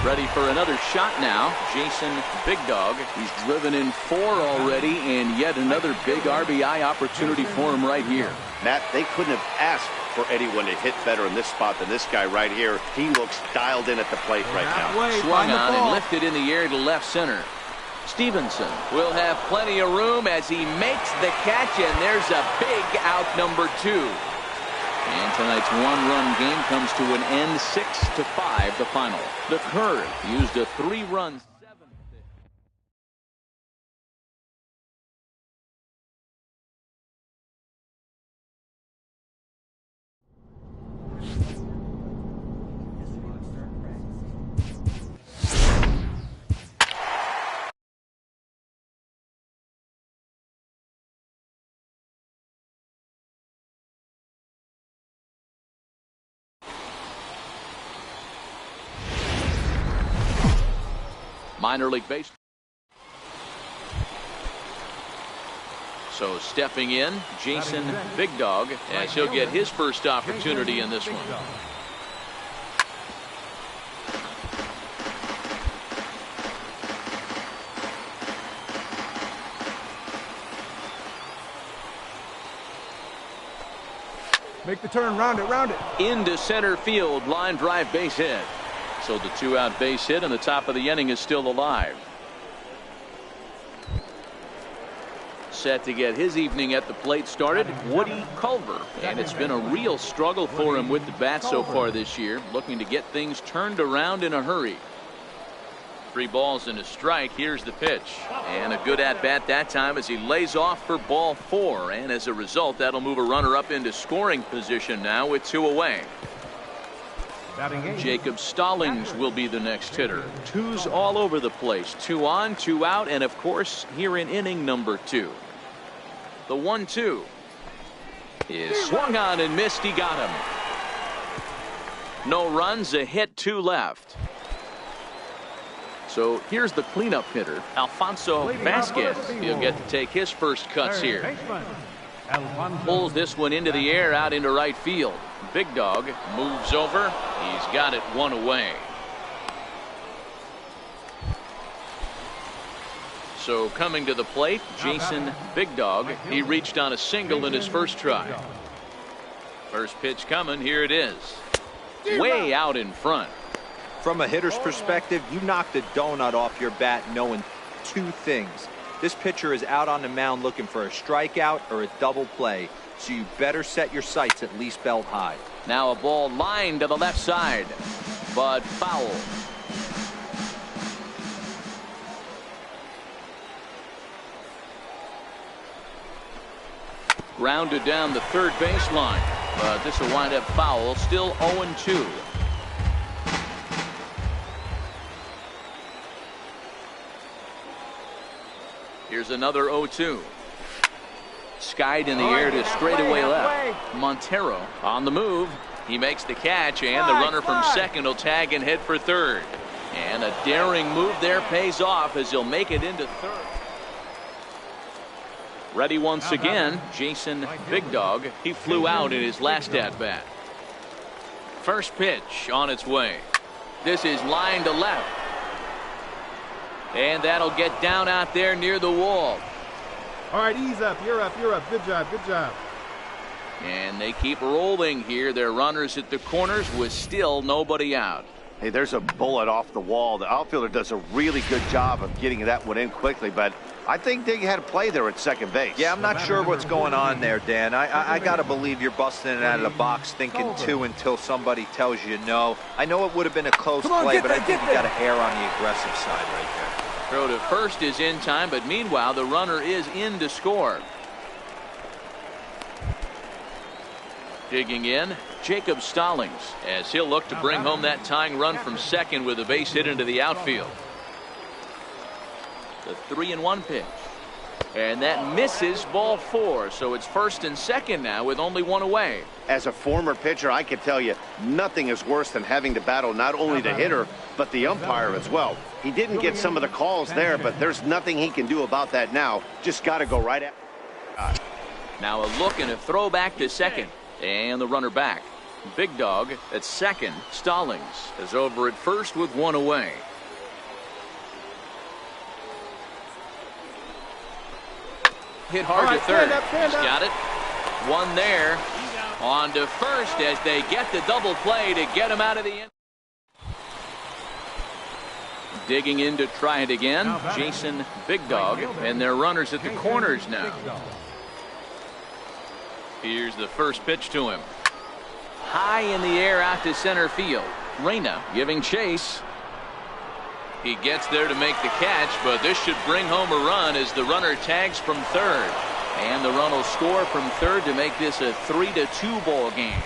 Ready for another shot now. Jason Big Dog. He's driven in 4 already, and yet another big RBI opportunity for him right here. Matt, they couldn't have asked for anyone to hit better in this spot than this guy right here. He looks dialed in at the plate right now. Swung on and lifted in the air to left center. Stevenson will have plenty of room as he makes the catch, and there's a big out number 2. And tonight's one-run game comes to an end, 6-5 the final. The Curve used a 3-run 7th. Minor league baseball. So stepping in, Jason Big Dog, as he'll get his first opportunity in this one. Make the turn, round it. Into center field, line drive base hit. So the 2-out base hit and the top of the inning is still alive. Set to get his evening at the plate started, Woody Culver. And it's been a real struggle for him with the bat so far this year, looking to get things turned around in a hurry. 3 balls and a strike. Here's the pitch. And a good at-bat that time as he lays off for ball 4. And as a result, that'll move a runner up into scoring position now with 2 away. Jacob Stallings will be the next hitter. 2s all over the place. 2 on, 2 out, and of course here in inning number 2. The 1-2 is swung on and missed. He got him. No runs, a hit, 2 left. So here's the cleanup hitter, Alfonso Vasquez. He'll get to take his first cuts here. Pulls this one into the air out into right field. Big Dog moves over. He's got it one away. So coming to the plate, Jason Big Dog. He reached on a single in his first try. First pitch coming. Here it is. Way out in front. From a hitter's perspective, you knocked a donut off your bat knowing two things. This pitcher is out on the mound looking for a strikeout or a double play, so you better set your sights at least belt high. Now a ball lined to the left side, but foul. Grounded down the third baseline, but this will wind up foul. Still 0-2. Here's another 0-2. Skied in the air to straightaway left. Montero on the move. He makes the catch, and the runner from second will tag and head for third. And a daring move there pays off as he'll make it into third. Ready once again, Jason Big Dog. He flew out in his last at-bat. First pitch on its way. This is line to left. And that'll get down out there near the wall. All right, ease up. You're up. You're up. Good job. Good job. And they keep rolling here. Their runners at the corners with still nobody out. Hey, there's a bullet off the wall. The outfielder does a really good job of getting that one in quickly, but I think they had a play there at second base. Yeah, I'm not sure what's going on there, Dan. I got to believe you're busting it out of the box thinking two until somebody tells you no. I know it would have been a close play, but I think you got to err on the aggressive side right there. Throw to first is in time, but meanwhile the runner is in to score. Digging in, Jacob Stallings, as he'll look to bring home that tying run from second with a base hit into the outfield. The 3-1 pitch. And that misses, ball 4. So it's first and second now with only one away. As a former pitcher, I can tell you nothing is worse than having to battle not only the hitter, but the umpire as well. He didn't get some of the calls there, but there's nothing he can do about that now. Just got to go right at. Now a look and a throw back to second. And the runner back. Big Dog at second. Stallings is over at first with one away. Hit hard to third. He's got it. One there. On to first as they get the double play to get him out of the end. Digging in to try it again. Jason Big Dog. And their runners at the corners now. Here's the first pitch to him. High in the air out to center field. Reyna giving chase. He gets there to make the catch, but this should bring home a run as the runner tags from third. And the run will score from third to make this a 3-2 ball game.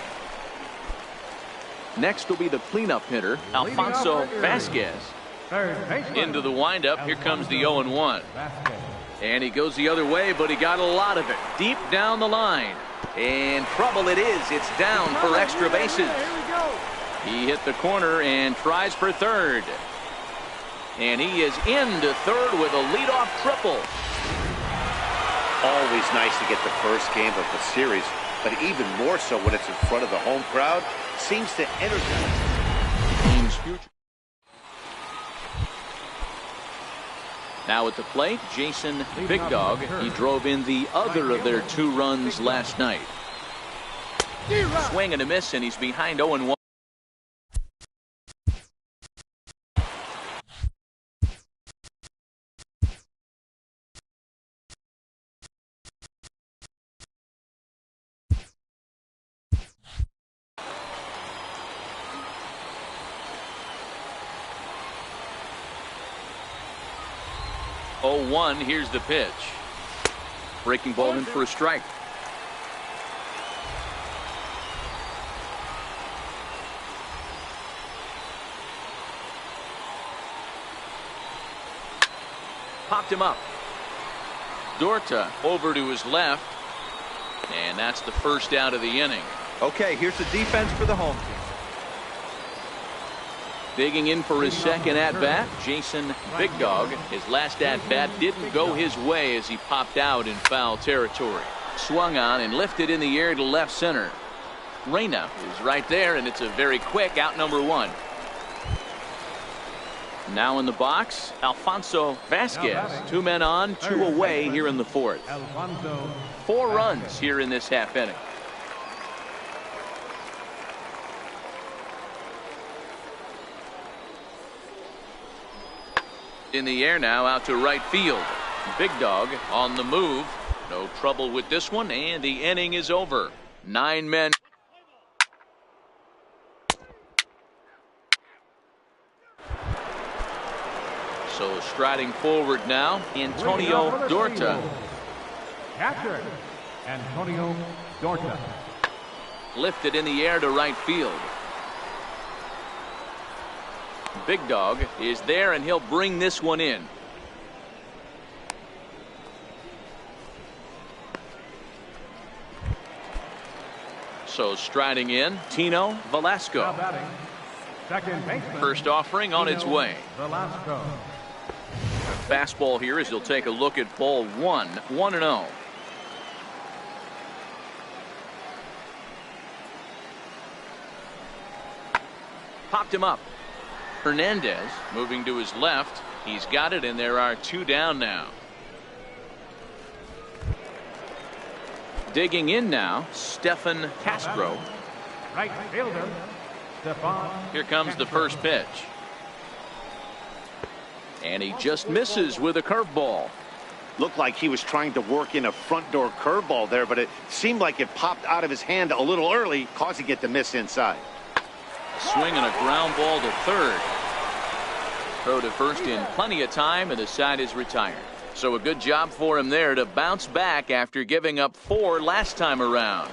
Next will be the cleanup hitter, Alfonso Vasquez. Into the windup. Here comes the 0-1. And he goes the other way, but he got a lot of it. Deep down the line. And trouble it is. It's down for extra bases. He hit the corner and tries for third. And he is into third with a leadoff triple. Always nice to get the first game of the series, but even more so when it's in front of the home crowd. Seems to energize team's future. Now at the plate, Jason Big Dog. He drove in the other of their 2 runs last night. Swing and a miss, and he's behind 0-1. Here's the pitch. Breaking ball in for a strike. Popped him up. Dorta over to his left. And that's the first out of the inning. Okay, here's the defense for the home team. Digging in for his second at-bat, Jason Big Dog. His last at-bat didn't go his way as he popped out in foul territory. swung on and lifted in the air to left center. Reyna is right there, and it's a very quick out number one. Now in the box, Alfonso Vasquez. 2 men on, 2 away here in the fourth. 4 runs here in this half inning. In the air now, out to right field. Big Dog on the move. No trouble with this one, and the inning is over. 9 men. So striding forward now, Antonio Dorta. Catcher, Antonio Dorta. Lifted in the air to right field. Big Dog is there, and he'll bring this one in. So striding in, Tino Velasco. Now batting, second baseman. First offering on its way. Velasco. Fastball here as he'll take a look at ball 1, 1-0. Popped him up. Hernandez moving to his left. He's got it, and there are 2 down now. Digging in now, Stefan Castro. Right fielder, Stefan. Here comes the first pitch. And he just misses with a curveball. Looked like he was trying to work in a front door curveball there, but it seemed like it popped out of his hand a little early, causing it to miss inside. Swing and a ground ball to third. Throw to first in plenty of time, and the side is retired. So a good job for him there to bounce back after giving up 4 last time around.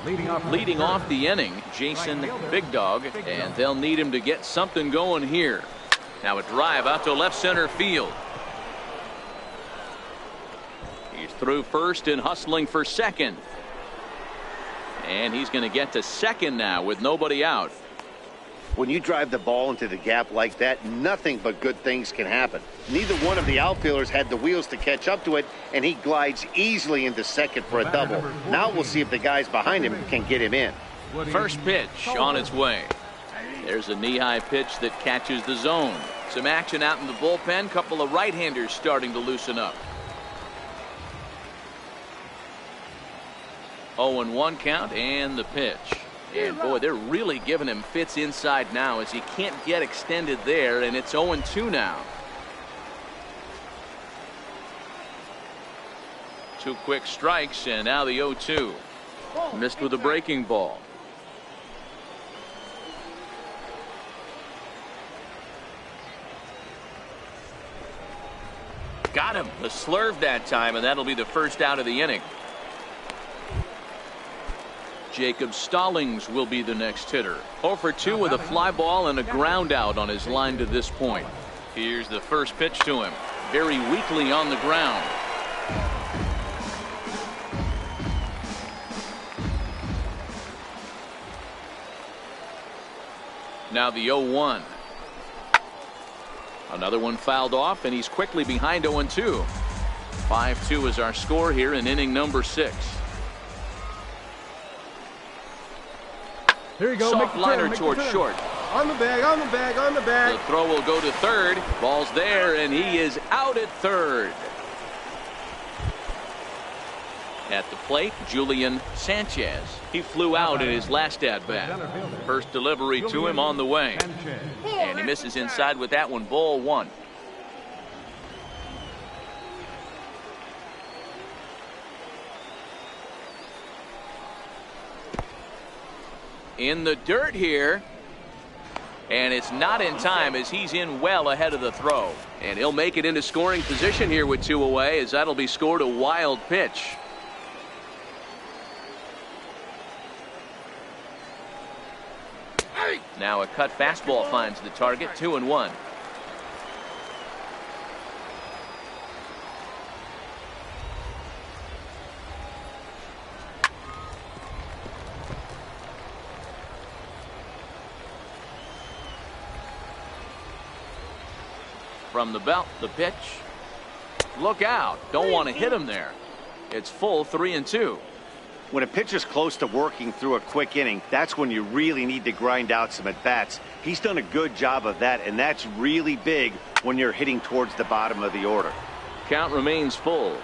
Leading off the inning, Jason Big Dog, and they'll need him to get something going here. Now a drive out to left center field. He's through first and hustling for second. And he's going to get to second now with nobody out. When you drive the ball into the gap like that, nothing but good things can happen. Neither one of the outfielders had the wheels to catch up to it, and he glides easily into second for a double. Now we'll see if the guys behind him can get him in. First pitch on its way. There's a knee-high pitch that catches the zone. Some action out in the bullpen. Couple of right-handers starting to loosen up. 0-1 count, and the pitch. And boy, they're really giving him fits inside now as he can't get extended there, and it's 0-2 now. 2 quick strikes, and now the 0-2. Missed with a breaking ball. Got him. The slurve that time, and that'll be the first out of the inning. Jacob Stallings will be the next hitter. 0 for 2 with a fly ball and a ground out on his line to this point. Here's the first pitch to him. Very weakly on the ground. Now the 0-1. Another one fouled off, and he's quickly behind 0-2. 5-2 is our score here in inning number 6. Here you go. Soft liner towards short. On the bag, on the bag, on the bag. The throw will go to third. Ball's there, and he is out at third. At the plate, Julian Sanchez. He flew out in his last at-bat. First delivery to him on the way. And he misses inside with that one. Ball 1. In the dirt here, and it's not in time as he's in well ahead of the throw, and he'll make it into scoring position here with 2 away, as that'll be scored a wild pitch. Now a cut fastball finds the target. 2-1. From the belt, the pitch. Look out. Don't want to hit him there. It's full 3-2. When a pitcher's close to working through a quick inning, that's when you really need to grind out some at-bats. He's done a good job of that, and that's really big when you're hitting towards the bottom of the order. Count remains full.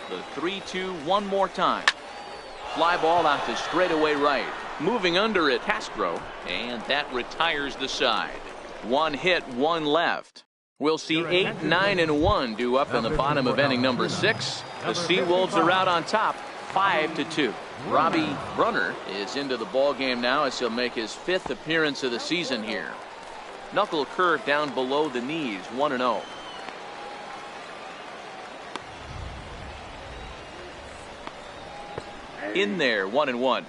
The 3-2 one more time. Fly ball out to straightaway right. Moving under it, Castro, and that retires the side. One hit, one left. We'll see 8, 9, and 1 due up in the bottom of inning number 6. The Seawolves are out on top, 5-2. Robbie Brunner is into the ball game now as he'll make his 5th appearance of the season here. Knuckle curve down below the knees, 1-0. In there, 1-1.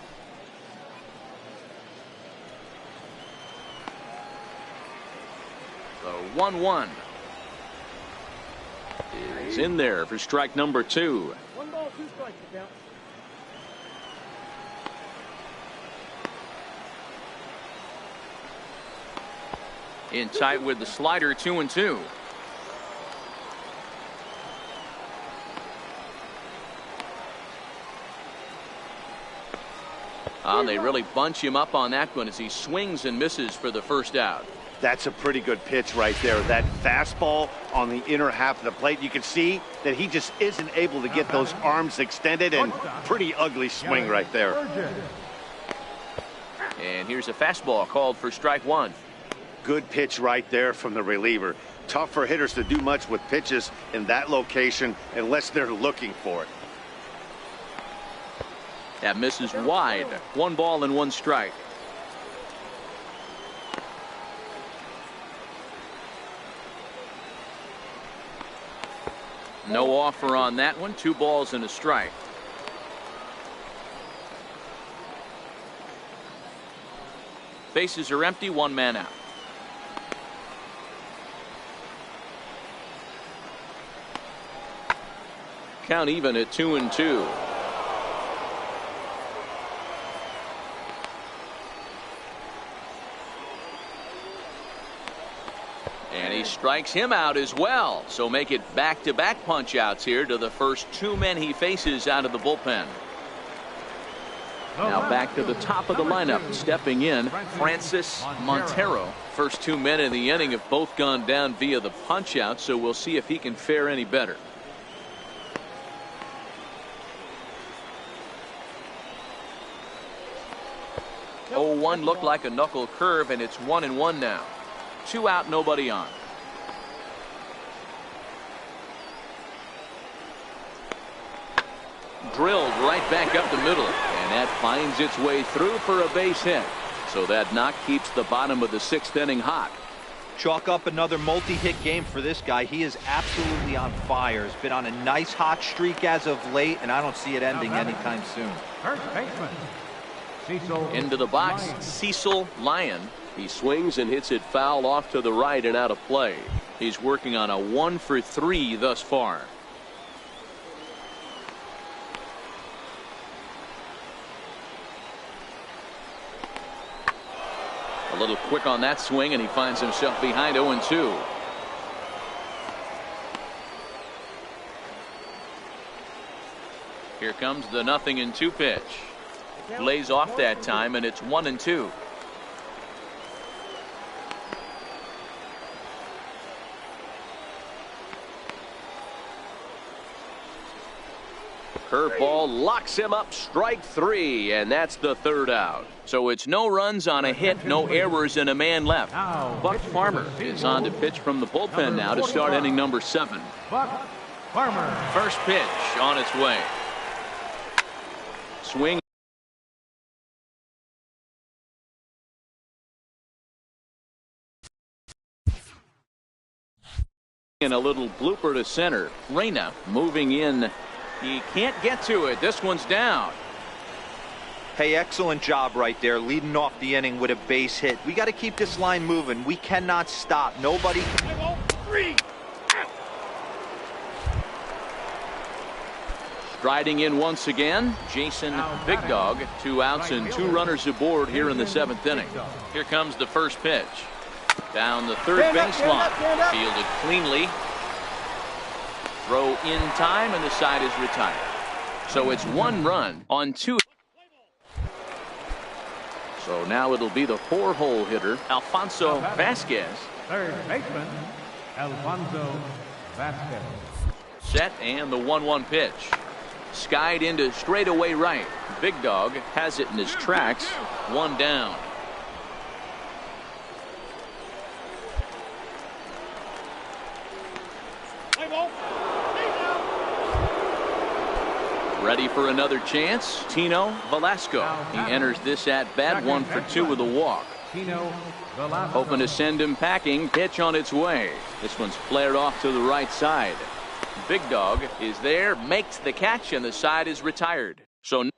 The 1-1 is in there for strike number 2. 1 ball, 2 strikes to count. In tight with the slider, 2-2. They really bunch him up on that one as he swings and misses for the first out. That's a pretty good pitch right there. That fastball on the inner half of the plate. You can see that he just isn't able to get those arms extended, and pretty ugly swing right there. And here's a fastball called for strike 1. Good pitch right there from the reliever. Tough for hitters to do much with pitches in that location unless they're looking for it. That misses wide. 1 ball and 1 strike. No offer on that one. 2 balls and a strike. Bases are empty. 1 man out. Count even at 2-2. And he strikes him out as well. So make it back-to-back punch outs here to the first 2 men he faces out of the bullpen. Now back to the top of the lineup. Stepping in, Francis Montero. First 2 men in the inning have both gone down via the punch out, so we'll see if he can fare any better. Oh, 1 looked like a knuckle curve, and it's 1-1 now. 2 out, nobody on. Drilled right back up the middle, and that finds its way through for a base hit. So that knock keeps the bottom of the 6th inning hot. Chalk up another multi-hit game for this guy. He is absolutely on fire. He's been on a nice hot streak as of late, and I don't see it ending anytime soon. First baseman, Cecil Into the box, Lyon. Cecil Lyon. He swings and hits it foul off to the right and out of play. He's working on a 1 for 3 thus far. A little quick on that swing, and he finds himself behind 0-2. Here comes the 0-2 pitch. Lays off that time, and it's 1-2. Curveball locks him up, strike 3, and that's the 3rd out. So it's no runs on a hit, no errors, and a man left. Buck Farmer is on to pitch from the bullpen now to start inning number 7. Buck Farmer. First pitch on its way. Swing. And a little blooper to center. Reyna moving in. He can't get to it. This one's down. Hey, excellent job right there, leading off the inning with a base hit. We got to keep this line moving. We cannot stop. Nobody. Striding in once again, Jason Big Dog. 2 outs and 2 runners aboard here in the 7th inning. Here comes the first pitch. Down the third baseline. Fielded cleanly. Throw in time, and the side is retired. So it's 1 run on 2. So now it'll be the 4-hole hitter, Alfonso Vasquez. Third baseman, Alfonso Vasquez. Set, and the 1-1 pitch. Skied into straightaway right. Big Dog has it in his tracks. 1 down. Ready for another chance, Tino Velasco. He enters this at bat 1 for 2 with a walk. Hoping to send him packing. Pitch on its way. This one's flared off to the right side. Big Dog is there, makes the catch, and the side is retired. So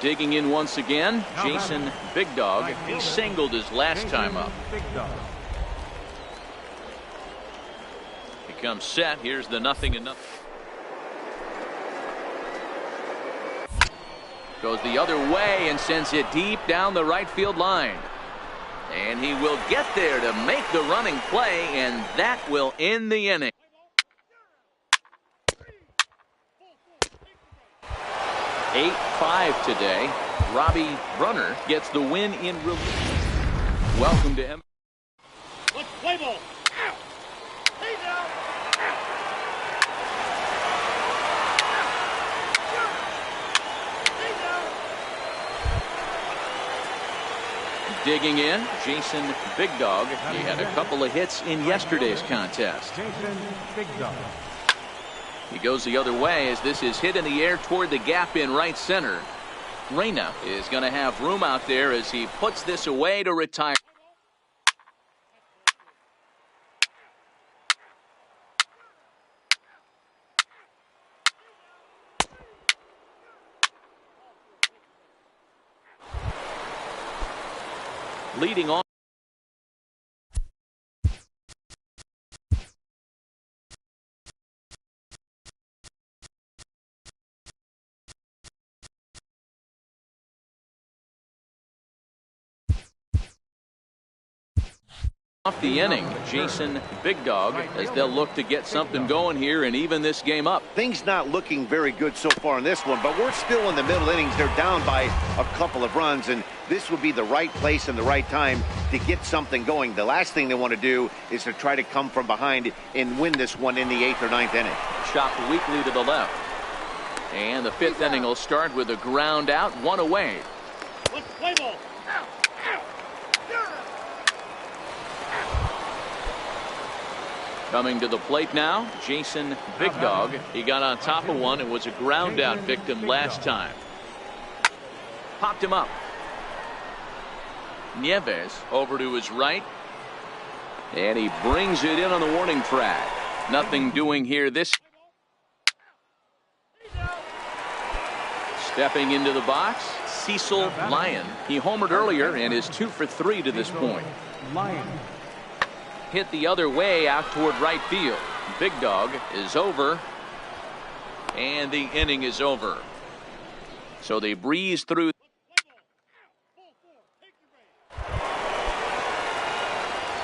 digging in once again, Jason Big Dog. He singled his last time up. Becomes set. Here's the 0-0. Goes the other way and sends it deep down the right field line. And he will get there to make the running play, and that will end the inning. 8-5 today. Robbie Brunner gets the win in relief. Welcome to Let's play ball. Digging in, Jason Big Dog. He had a couple of hits in yesterday's contest. Jason Big Dog. He goes the other way as this is hit in the air toward the gap in right center. Reyna is going to have room out there as he puts this away to retire. Leading on. Off the inning, Jason Big Dog, as they'll look to get something going here and even this game up. Things not looking very good so far in this one, but we're still in the middle innings. They're down by a couple of runs, and this would be the right place and the right time to get something going. The last thing they want to do is to try to come from behind and win this one in the 8th or 9th inning. Chopped weakly to the left. And the 5th inning will start with a ground out, 1 away. Let's play ball. Coming to the plate now, Jason Big Dog. He got on top of one and was a ground out victim last time. Popped him up. Nieves over to his right. And he brings it in on the warning track. Nothing doing here this. Stepping into the box, Cecil Lyon. He homered earlier and is 2 for 3 to this point. Lyon. Hit the other way out toward right field. Big Dog is over. And the inning is over. So they breeze through.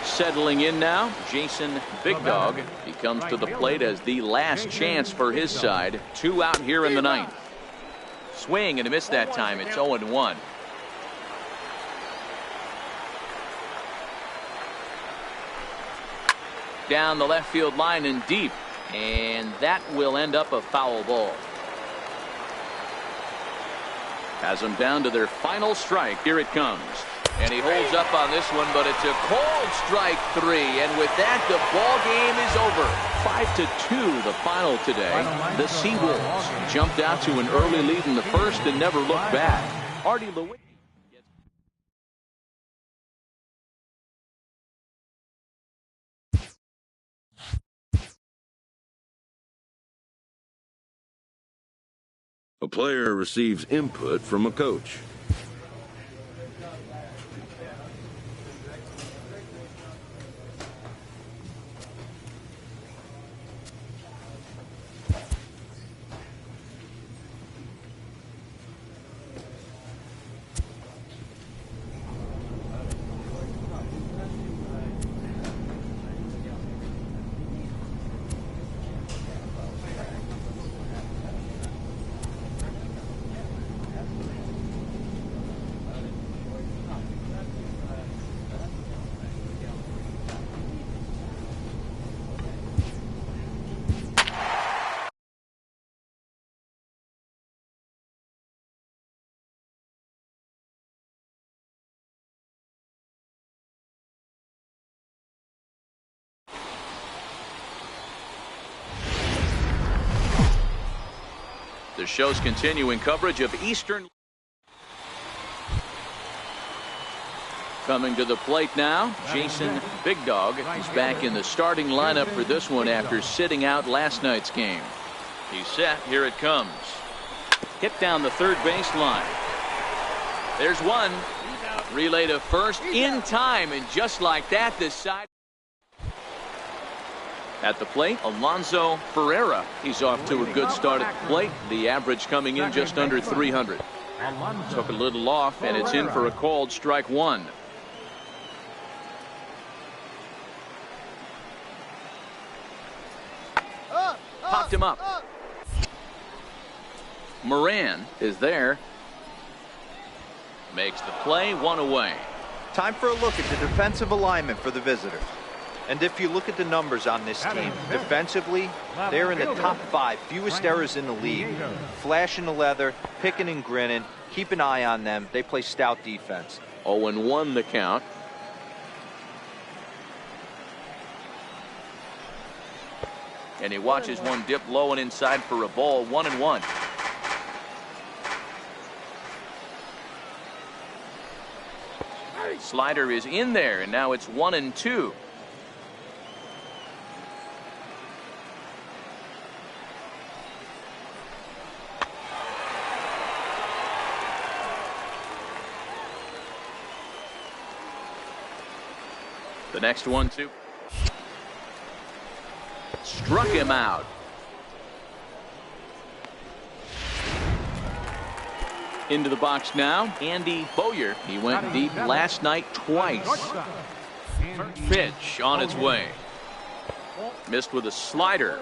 Settling in now, Jason Big Dog. He comes to the plate as the last chance for his side. 2 out here in the 9th. Swing and a miss that time. It's 0-1. Down the left field line and deep, and that will end up a foul ball. Has them down to their final strike. Here it comes, and he holds up on this one, but it's a cold strike 3, and with that the ball game is over. 5-2 the final today. The Seawolves jumped out to an early lead in the first and never looked back. Artie Lewis A player receives input from a coach. The show's continuing coverage of Eastern. Coming to the plate now, Jason Big Dog is back in the starting lineup for this one after sitting out last night's game. He's set. Here it comes. Hit down the third baseline. There's one. Relay to first in time, and just like that, this side. At the plate, Alonso Ferreira. He's off to a good start at the plate. The average coming in just under 300. Took a little off, and it's in for a called strike one. Popped him up. Moran is there. Makes the play, one away. Time for a look at the defensive alignment for the visitors. And if you look at the numbers on this team, defensively, they're in the top 5, fewest errors in the league. Flashing the leather, picking and grinning, keep an eye on them. They play stout defense. 0-1 the count. And he watches one dip low and inside for a ball. 1-1. Slider is in there, and now it's 1-2. The next 1-2. Struck him out. Into the box now, Andy Bowyer. He went deep last night twice. Pitch on its way. Missed with a slider.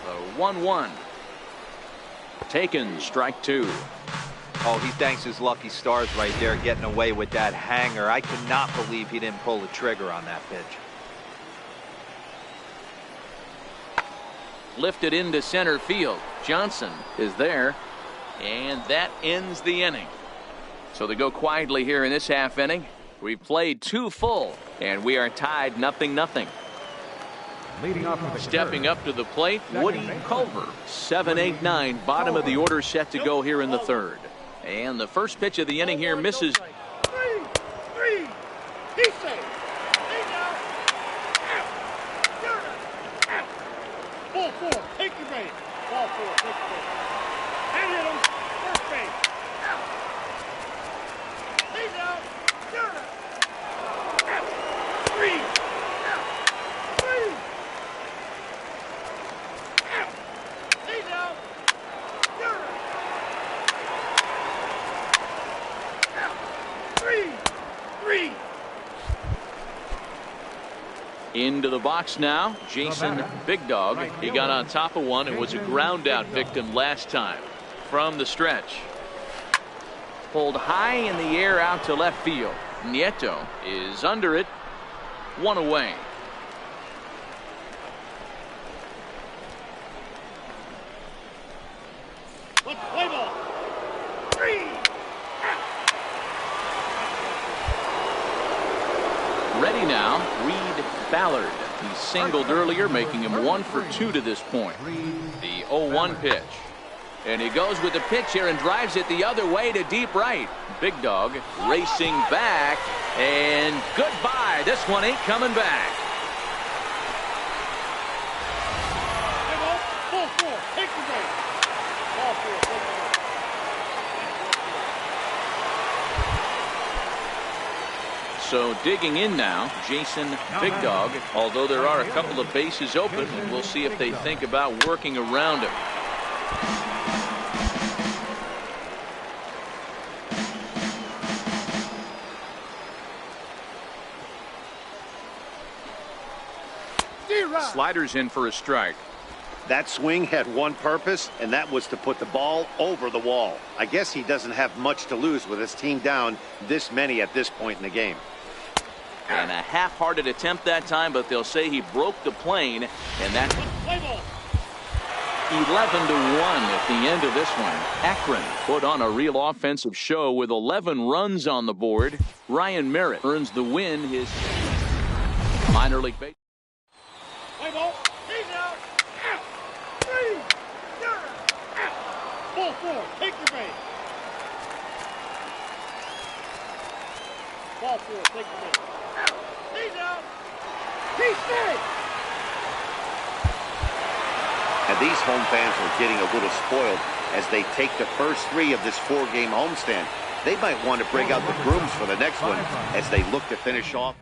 The 1-1. Taken, strike two. Oh, he thanks his lucky stars right there, getting away with that hanger. I cannot believe he didn't pull the trigger on that pitch. Lifted into center field. Johnson is there, and that ends the inning. So they go quietly here in this half inning. We've played 2 full, and we are tied 0-0. Stepping up to the plate, Woody Culver. 7-8-9, bottom of the order set to go here in the third. And the first pitch of the inning here misses. 3. He's safe. Ball 4. Take your base. Ball 4. Take your base. And hit him. First base. He's out. Out. 3. 3. He's out. 3. Into the box now, Jason Big Dog. He got on top of one and was a ground out victim last time. From the stretch. Pulled high in the air out to left field. Nieto is under it. 1 away. Let's play ball. 3. Ready now, Reed Ballard. He singled earlier, making him 1 for 2 to this point. The 0-1 pitch. And he goes with the pitch here and drives it the other way to deep right. Big Dog racing back, and goodbye. This one ain't coming back. Ball four. Take the base. Ball four. Take the base. So digging in now, Jason Big Dog, although there are a couple of bases open, and we'll see if they think about working around him. Sliders in for a strike. That swing had one purpose, and that was to put the ball over the wall. I guess he doesn't have much to lose with his team down this many at this point in the game. And a half-hearted attempt that time, but they'll say he broke the plane, and that's 11-1 at the end of this one. Akron put on a real offensive show with 11 runs on the board. Ryan Merritt earns the win, his minor league base. Play ball. He's out. Out. 3. You're out. Ball four. Take the base. Ball four. Take the base. Out. He's out. He's safe. And these home fans are getting a little spoiled as they take the first 3 of this 4-game homestand. They might want to bring out the brooms for the next one as they look to finish off.